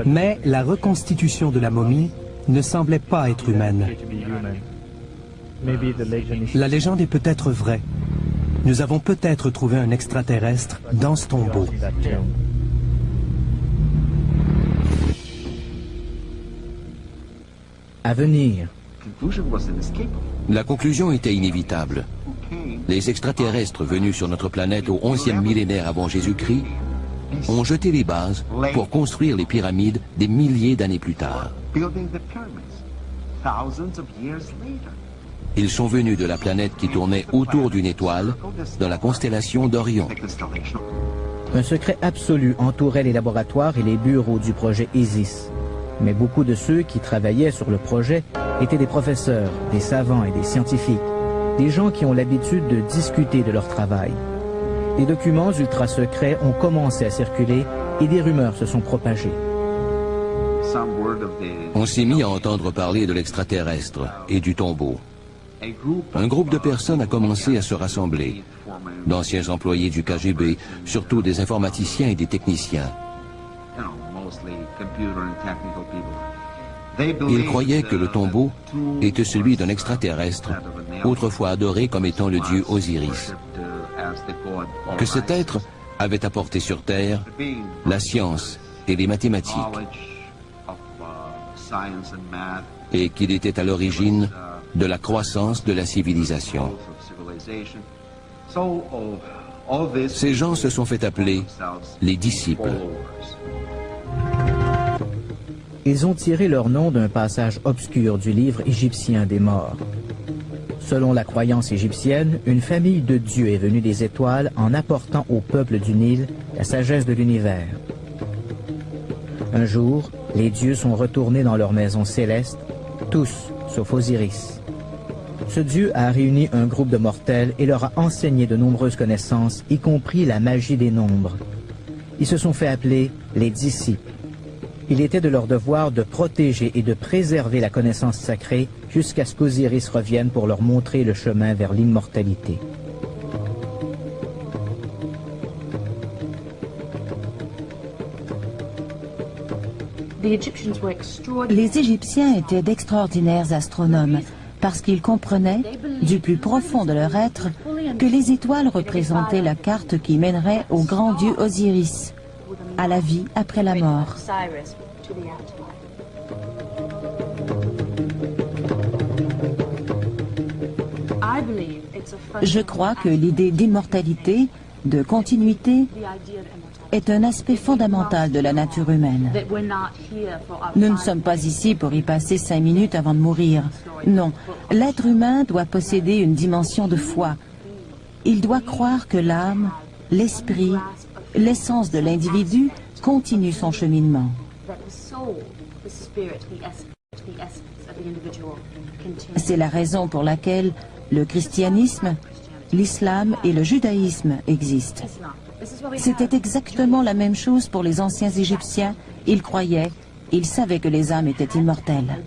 Mais la reconstitution de la momie ne semblait pas être humaine. La légende est peut-être vraie. Nous avons peut-être trouvé un extraterrestre dans ce tombeau. À venir. La conclusion était inévitable. Les extraterrestres venus sur notre planète au 11e millénaire avant Jésus-Christ ont jeté les bases pour construire les pyramides des milliers d'années plus tard. Ils sont venus de la planète qui tournait autour d'une étoile dans la constellation d'Orion. Un secret absolu entourait les laboratoires et les bureaux du projet Isis. Mais beaucoup de ceux qui travaillaient sur le projet étaient des professeurs, des savants et des scientifiques, des gens qui ont l'habitude de discuter de leur travail. Des documents ultra secrets ont commencé à circuler et des rumeurs se sont propagées. On s'est mis à entendre parler de l'extraterrestre et du tombeau. un groupe de personnes a commencé à se rassembler. D'anciens employés du KGB, surtout des informaticiens et des techniciens. Ils croyaient que le tombeau était celui d'un extraterrestre, autrefois adoré comme étant le dieu Osiris. Que cet être avait apporté sur Terre la science et les mathématiques, et qu'il était à l'origine de la croissance de la civilisation. Ces gens se sont fait appeler les disciples. Ils ont tiré leur nom d'un passage obscur du livre égyptien des morts. Selon la croyance égyptienne, une famille de dieux est venue des étoiles en apportant au peuple du Nil la sagesse de l'univers. Un jour, les dieux sont retournés dans leur maison céleste, tous, sauf Osiris. Ce dieu a réuni un groupe de mortels et leur a enseigné de nombreuses connaissances, y compris la magie des nombres. Ils se sont fait appeler les disciples. Il était de leur devoir de protéger et de préserver la connaissance sacrée jusqu'à ce qu'Osiris revienne pour leur montrer le chemin vers l'immortalité. Les Égyptiens étaient d'extraordinaires astronomes parce qu'ils comprenaient, du plus profond de leur être, que les étoiles représentaient la carte qui mènerait au grand dieu Osiris, à la vie après la mort. Je crois que l'idée d'immortalité, de continuité, est un aspect fondamental de la nature humaine. Nous ne sommes pas ici pour y passer 5 minutes avant de mourir. Non, l'être humain doit posséder une dimension de foi. Il doit croire que l'âme, l'esprit, l'essence de l'individu continue son cheminement. C'est la raison pour laquelle le christianisme, l'islam et le judaïsme existent. C'était exactement la même chose pour les anciens Égyptiens. Ils croyaient, ils savaient que les âmes étaient immortelles.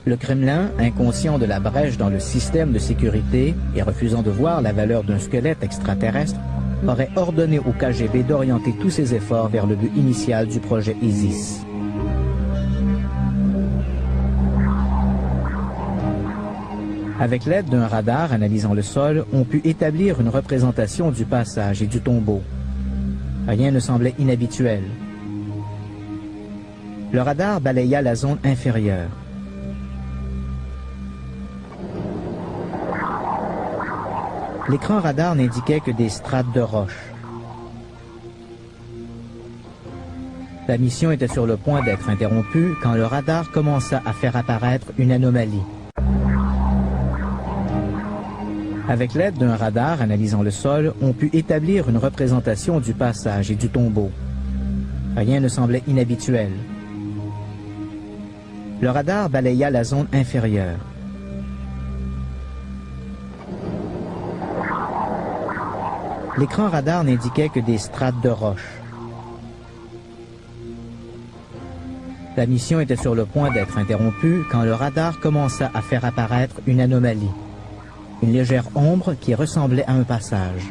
Le Kremlin, inconscient de la brèche dans le système de sécurité et refusant de voir la valeur d'un squelette extraterrestre, aurait ordonné au KGB d'orienter tous ses efforts vers le but initial du projet ISIS. Avec l'aide d'un radar analysant le sol, on put établir une représentation du passage et du tombeau. Rien ne semblait inhabituel. Le radar balaya la zone inférieure. L'écran radar n'indiquait que des strates de roches. La mission était sur le point d'être interrompue quand le radar commença à faire apparaître une anomalie. Avec l'aide d'un radar analysant le sol, on put établir une représentation du passage et du tombeau. Rien ne semblait inhabituel. Le radar balaya la zone inférieure. L'écran radar n'indiquait que des strates de roches. La mission était sur le point d'être interrompue quand le radar commença à faire apparaître une anomalie. Une légère ombre qui ressemblait à un passage.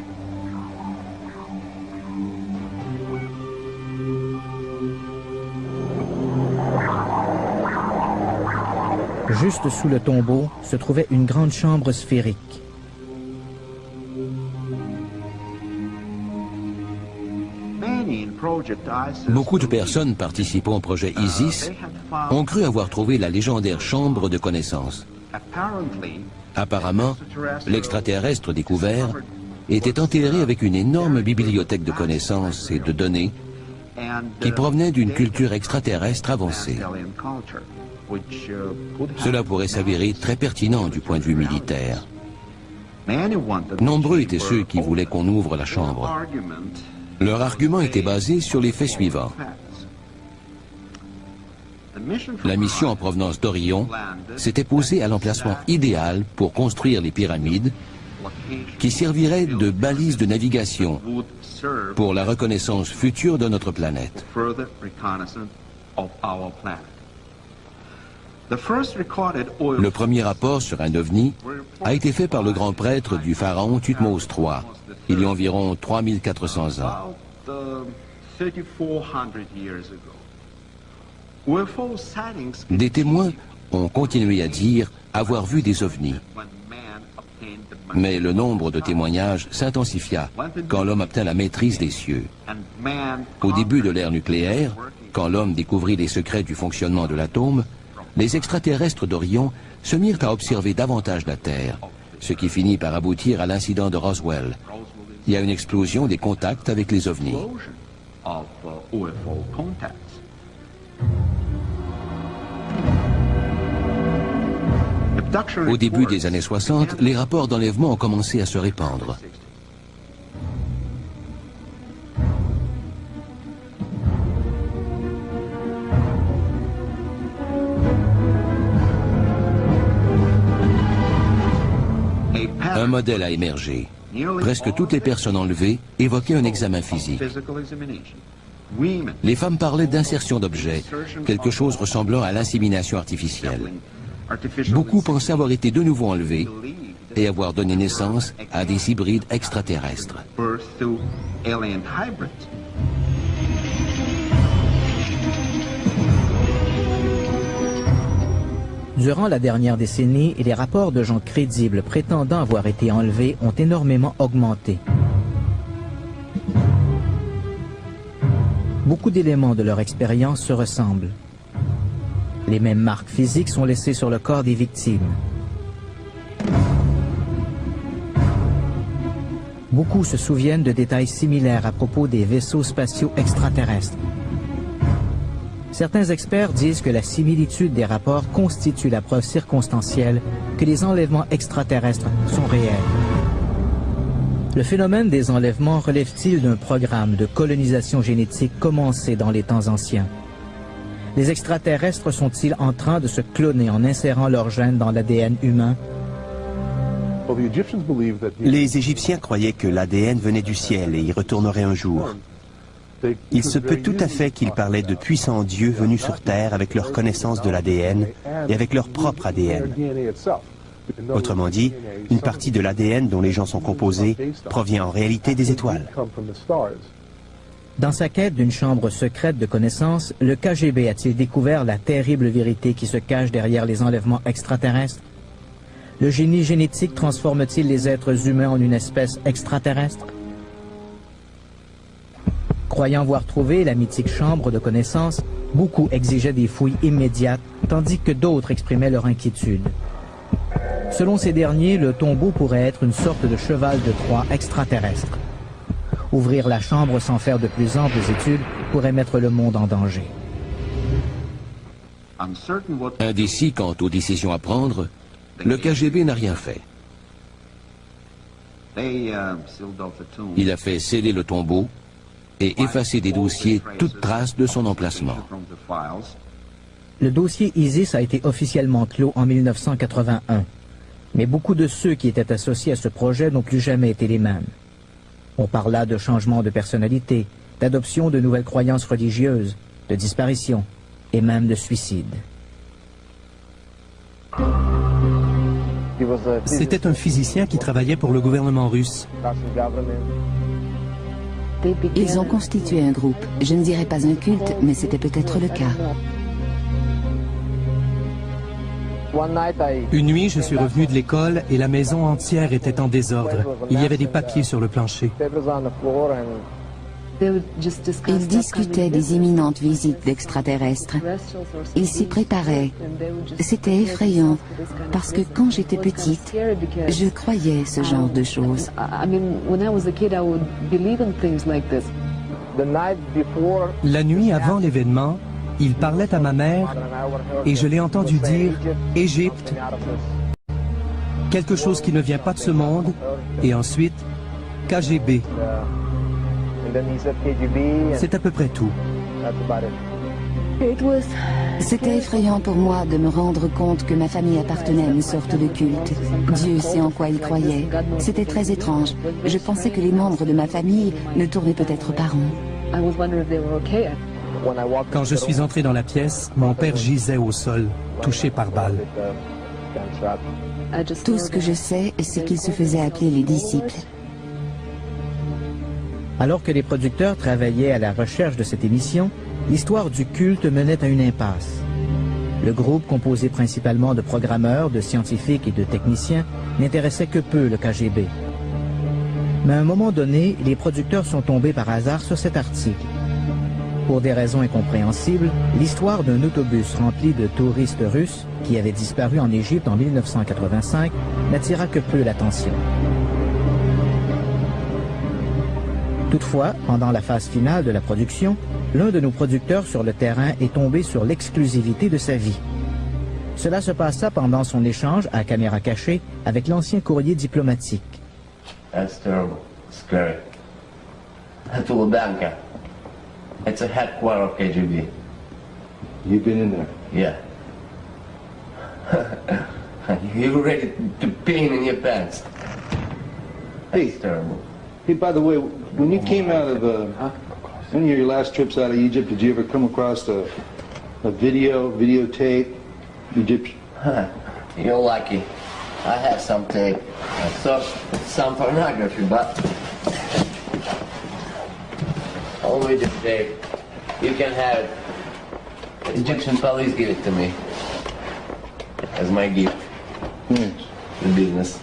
Juste sous le tombeau se trouvait une grande chambre sphérique. Beaucoup de personnes participant au projet ISIS ont cru avoir trouvé la légendaire chambre de connaissances. Apparemment, l'extraterrestre découvert était enterré avec une énorme bibliothèque de connaissances et de données qui provenaient d'une culture extraterrestre avancée. Cela pourrait s'avérer très pertinent du point de vue militaire. Nombreux étaient ceux qui voulaient qu'on ouvre la chambre. Leur argument était basé sur les faits suivants. La mission en provenance d'Orion s'était posée à l'emplacement idéal pour construire les pyramides qui serviraient de balises de navigation pour la reconnaissance future de notre planète. Le premier rapport sur un ovni a été fait par le grand prêtre du pharaon Thutmose III, il y a environ 3400 ans. Des témoins ont continué à dire avoir vu des ovnis. Mais le nombre de témoignages s'intensifia quand l'homme obtint la maîtrise des cieux. Au début de l'ère nucléaire, quand l'homme découvrit les secrets du fonctionnement de l'atome, les extraterrestres d'Orion se mirent à observer davantage la Terre, ce qui finit par aboutir à l'incident de Roswell. Il y a une explosion des contacts avec les ovnis. Au début des années 60, les rapports d'enlèvement ont commencé à se répandre. Un modèle a émergé. Presque toutes les personnes enlevées évoquaient un examen physique. Les femmes parlaient d'insertion d'objets, quelque chose ressemblant à l'insémination artificielle. Beaucoup pensaient avoir été de nouveau enlevés et avoir donné naissance à des hybrides extraterrestres. Durant la dernière décennie, les rapports de gens crédibles prétendant avoir été enlevés ont énormément augmenté. Beaucoup d'éléments de leur expérience se ressemblent. Les mêmes marques physiques sont laissées sur le corps des victimes. Beaucoup se souviennent de détails similaires à propos des vaisseaux spatiaux extraterrestres. Certains experts disent que la similitude des rapports constitue la preuve circonstancielle que les enlèvements extraterrestres sont réels. Le phénomène des enlèvements relève-t-il d'un programme de colonisation génétique commencé dans les temps anciens? Les extraterrestres sont-ils en train de se cloner en insérant leurs gènes dans l'ADN humain? Les Égyptiens croyaient que l'ADN venait du ciel et y retournerait un jour. Il se peut tout à fait qu'ils parlaient de puissants dieux venus sur Terre avec leur connaissance de l'ADN et avec leur propre ADN. Autrement dit, une partie de l'ADN dont les gens sont composés provient en réalité des étoiles. Dans sa quête d'une chambre secrète de connaissances, le KGB a-t-il découvert la terrible vérité qui se cache derrière les enlèvements extraterrestres? Le génie génétique transforme-t-il les êtres humains en une espèce extraterrestre? Croyant avoir trouvé la mythique chambre de connaissances, beaucoup exigeaient des fouilles immédiates, tandis que d'autres exprimaient leur inquiétude. Selon ces derniers, le tombeau pourrait être une sorte de cheval de Troie extraterrestre. Ouvrir la chambre sans faire de plus amples études pourrait mettre le monde en danger. Indécis quant aux décisions à prendre, le KGB n'a rien fait. Il a fait sceller le tombeau et effacer des dossiers toute trace de son emplacement. Le dossier ISIS a été officiellement clos en 1981, mais beaucoup de ceux qui étaient associés à ce projet n'ont plus jamais été les mêmes. On parla de changement de personnalité, d'adoption de nouvelles croyances religieuses, de disparition et même de suicide. C'était un physicien qui travaillait pour le gouvernement russe. Ils ont constitué un groupe. Je ne dirais pas un culte, mais c'était peut-être le cas. Une nuit, je suis revenu de l'école et la maison entière était en désordre. Il y avait des papiers sur le plancher. Ils discutaient des imminentes visites d'extraterrestres. Ils s'y préparaient. C'était effrayant, parce que quand j'étais petite, je croyais ce genre de choses. La nuit avant l'événement, il parlait à ma mère et je l'ai entendu dire « Égypte », quelque chose qui ne vient pas de ce monde, et ensuite « KGB ». C'est à peu près tout. C'était effrayant pour moi de me rendre compte que ma famille appartenait à une sorte de culte. Dieu sait en quoi ils croyaient. C'était très étrange. Je pensais que les membres de ma famille ne tournaient peut-être pas rond. Quand je suis entré dans la pièce, mon père gisait au sol, touché par balle. Tout ce que je sais, c'est qu'ils se faisaient appeler les disciples. Alors que les producteurs travaillaient à la recherche de cette émission, l'histoire du culte menait à une impasse. Le groupe, composé principalement de programmeurs, de scientifiques et de techniciens, n'intéressait que peu le KGB. Mais à un moment donné, les producteurs sont tombés par hasard sur cet article. Pour des raisons incompréhensibles, l'histoire d'un autobus rempli de touristes russes qui avait disparu en Égypte en 1985 n'attira que peu l'attention. Toutefois, pendant la phase finale de la production, l'un de nos producteurs sur le terrain est tombé sur l'exclusivité de sa vie. Cela se passa pendant son échange à caméra cachée avec l'ancien courrier diplomatique. That's terrible. Scary. Tulodanka. It's a headquarter of KGB. You've been in there? Yeah. You're ready to pee in your pants. That's terrible. Hey, by the way, when you came out of one of your last trips out of Egypt, did you ever come across a videotape, Egyptian? You're lucky. I have some tape. I saw some pornography, but only the tape. You can have it. Egyptian police give it to me as my gift. Yes. The business.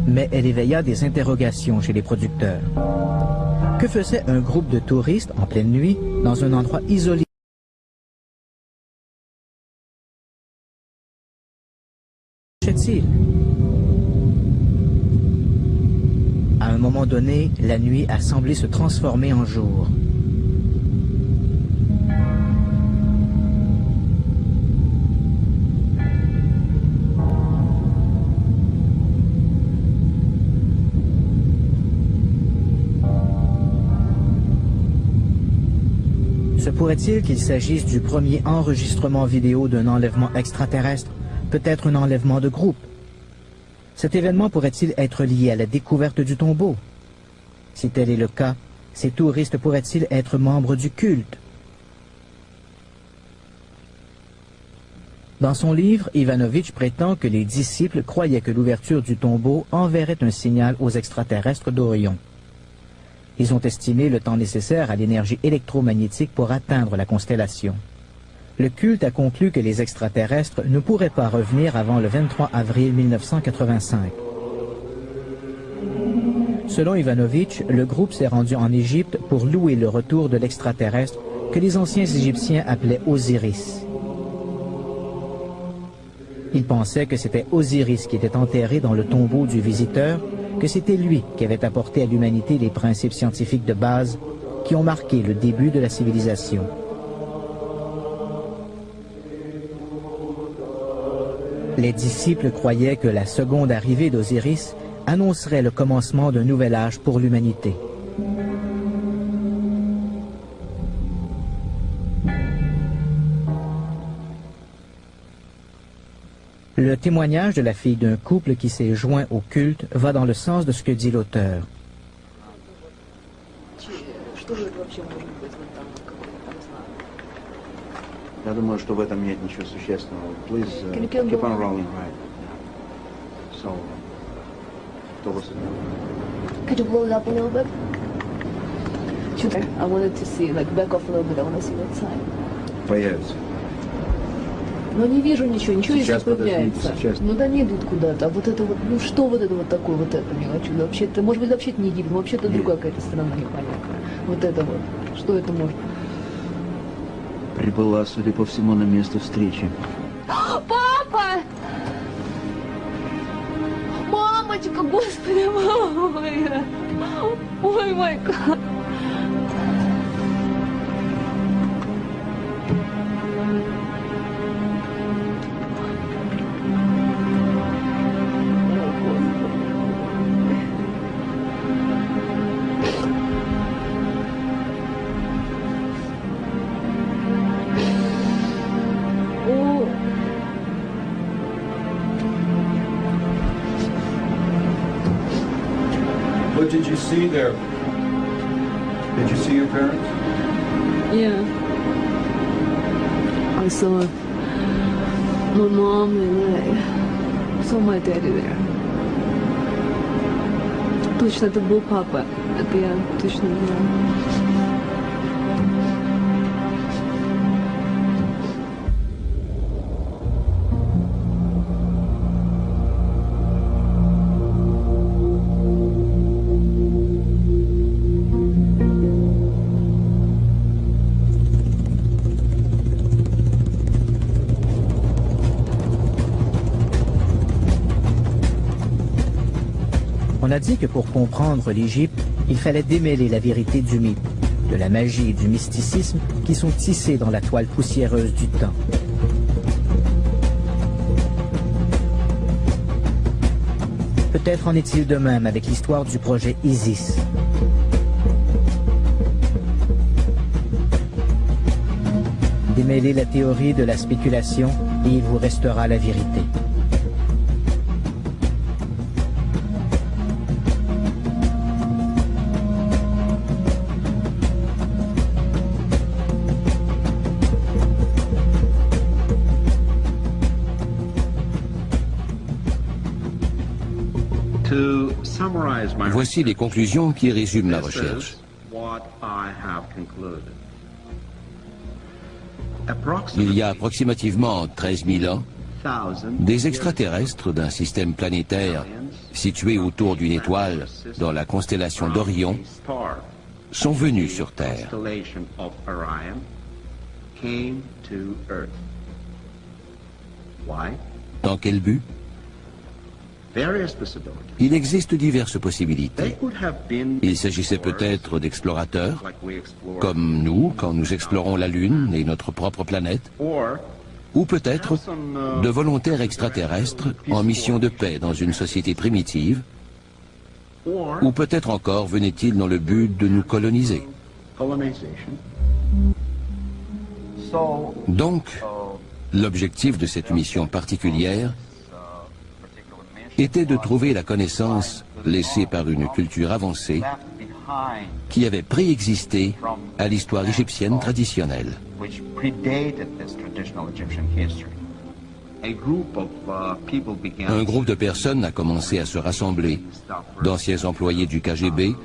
Mais elle éveilla des interrogations chez les producteurs. Que faisait un groupe de touristes en pleine nuit dans un endroit isolé? Qu'est-il? À un moment donné, la nuit a semblé se transformer en jour. Se pourrait-il qu'il s'agisse du premier enregistrement vidéo d'un enlèvement extraterrestre, peut-être un enlèvement de groupe? Cet événement pourrait-il être lié à la découverte du tombeau? Si tel est le cas, ces touristes pourraient-ils être membres du culte? Dans son livre, Ivanovitch prétend que les disciples croyaient que l'ouverture du tombeau enverrait un signal aux extraterrestres d'Orion. Ils ont estimé le temps nécessaire à l'énergie électromagnétique pour atteindre la constellation. Le culte a conclu que les extraterrestres ne pourraient pas revenir avant le 23 avril 1985. Selon Ivanovitch, le groupe s'est rendu en Égypte pour louer le retour de l'extraterrestre que les anciens Égyptiens appelaient Osiris. Ils pensaient que c'était Osiris qui était enterré dans le tombeau du visiteur, que c'était lui qui avait apporté à l'humanité les principes scientifiques de base qui ont marqué le début de la civilisation. Les disciples croyaient que la seconde arrivée d'Osiris annoncerait le commencement d'un nouvel âge pour l'humanité. Le témoignage de la fille d'un couple qui s'est joint au culte va dans le sens de ce que dit l'auteur. Я думаю, что в этом нет ничего существенного. Please keep on rolling, right? So, what was it? Could you blow it up a little bit? Sure. I wanted to see, like, back off a little bit. I want to see that side. Появится. Но не вижу ничего, ничего Сейчас, не появляется. Ну да не идут куда-то. А вот это вот, ну что вот это вот такое, вот это не хочу. Да, вообще-то, может быть, вообще-то не Египет, вообще-то другая какая-то страна непонятная. Вот это вот. Что это может? Прибыла, судя по всему, на место встречи. Папа! Мамочка, господи, мама моя! Ой, мой гад! did you see there? Did you see your parents? Yeah. I saw my mom and I saw my daddy there. Точно это был папа. Это я точно знаю. On a dit que pour comprendre l'Égypte, il fallait démêler la vérité du mythe, de la magie et du mysticisme qui sont tissés dans la toile poussiéreuse du temps. Peut-être en est-il de même avec l'histoire du projet Isis. Démêlez la théorie de la spéculation et il vous restera la vérité. Voici les conclusions qui résument la recherche. Il y a approximativement 13 000 ans, des extraterrestres d'un système planétaire situé autour d'une étoile dans la constellation d'Orion sont venus sur Terre. Dans quel but? Il existe diverses possibilités. Il s'agissait peut-être d'explorateurs, comme nous quand nous explorons la Lune et notre propre planète, ou peut-être de volontaires extraterrestres en mission de paix dans une société primitive, ou peut-être encore venaient-ils dans le but de nous coloniser. Donc, l'objectif de cette mission particulière était de trouver la connaissance laissée par une culture avancée qui avait préexisté à l'histoire égyptienne traditionnelle. Un groupe de personnes a commencé à se rassembler, d'anciens employés du KGB,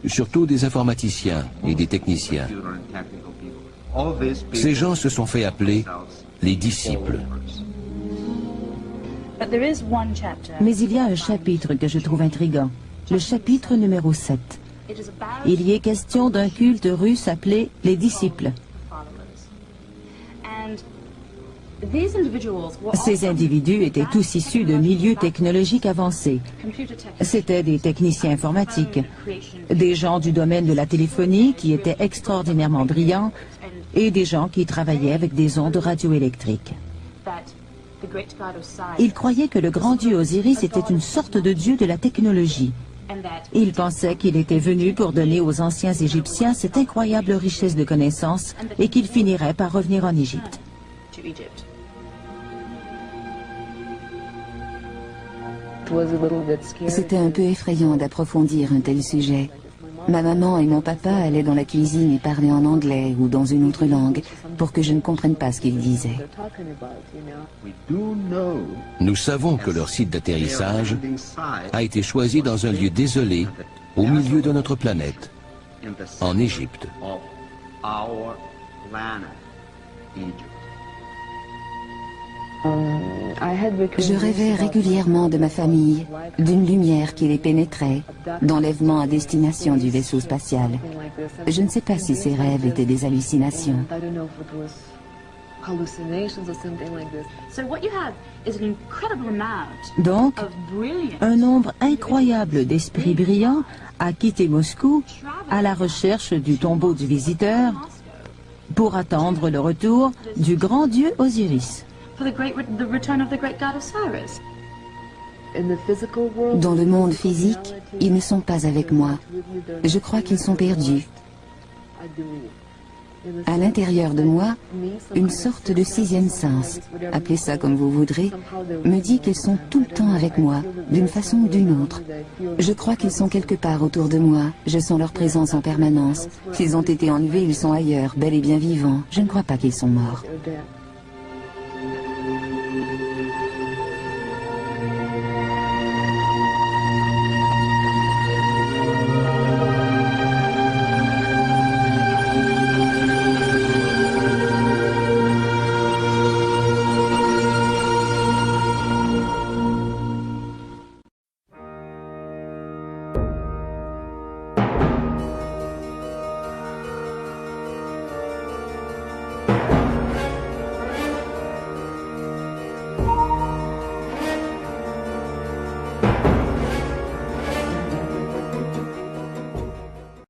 surtout des informaticiens et des techniciens. Ces gens se sont fait appeler les disciples. Mais il y a un chapitre que je trouve intriguant, le chapitre numéro 7. Il y est question d'un culte russe appelé les disciples. Ces individus étaient tous issus de milieux technologiques avancés. C'étaient des techniciens informatiques, des gens du domaine de la téléphonie qui étaient extraordinairement brillants et des gens qui travaillaient avec des ondes radioélectriques. Ils croyaient que le grand dieu Osiris était une sorte de dieu de la technologie. Ils pensaient qu'il était venu pour donner aux anciens Égyptiens cette incroyable richesse de connaissances et qu'il finirait par revenir en Égypte. C'était un peu effrayant d'approfondir un tel sujet. Ma maman et mon papa allaient dans la cuisine et parlaient en anglais ou dans une autre langue pour que je ne comprenne pas ce qu'ils disaient. Nous savons que leur site d'atterrissage a été choisi dans un lieu désolé au milieu de notre planète, en Égypte. Je rêvais régulièrement de ma famille, d'une lumière qui les pénétrait, d'enlèvement à destination du vaisseau spatial. Je ne sais pas si ces rêves étaient des hallucinations. Donc, un nombre incroyable d'esprits brillants a quitté Moscou à la recherche du tombeau du visiteur pour attendre le retour du grand dieu Osiris. Dans le monde physique, ils ne sont pas avec moi. Je crois qu'ils sont perdus. À l'intérieur de moi, une sorte de sixième sens, appelez ça comme vous voudrez, me dit qu'ils sont tout le temps avec moi, d'une façon ou d'une autre. Je crois qu'ils sont quelque part autour de moi, je sens leur présence en permanence. S'ils ont été enlevés, ils sont ailleurs, bel et bien vivants. Je ne crois pas qu'ils sont morts.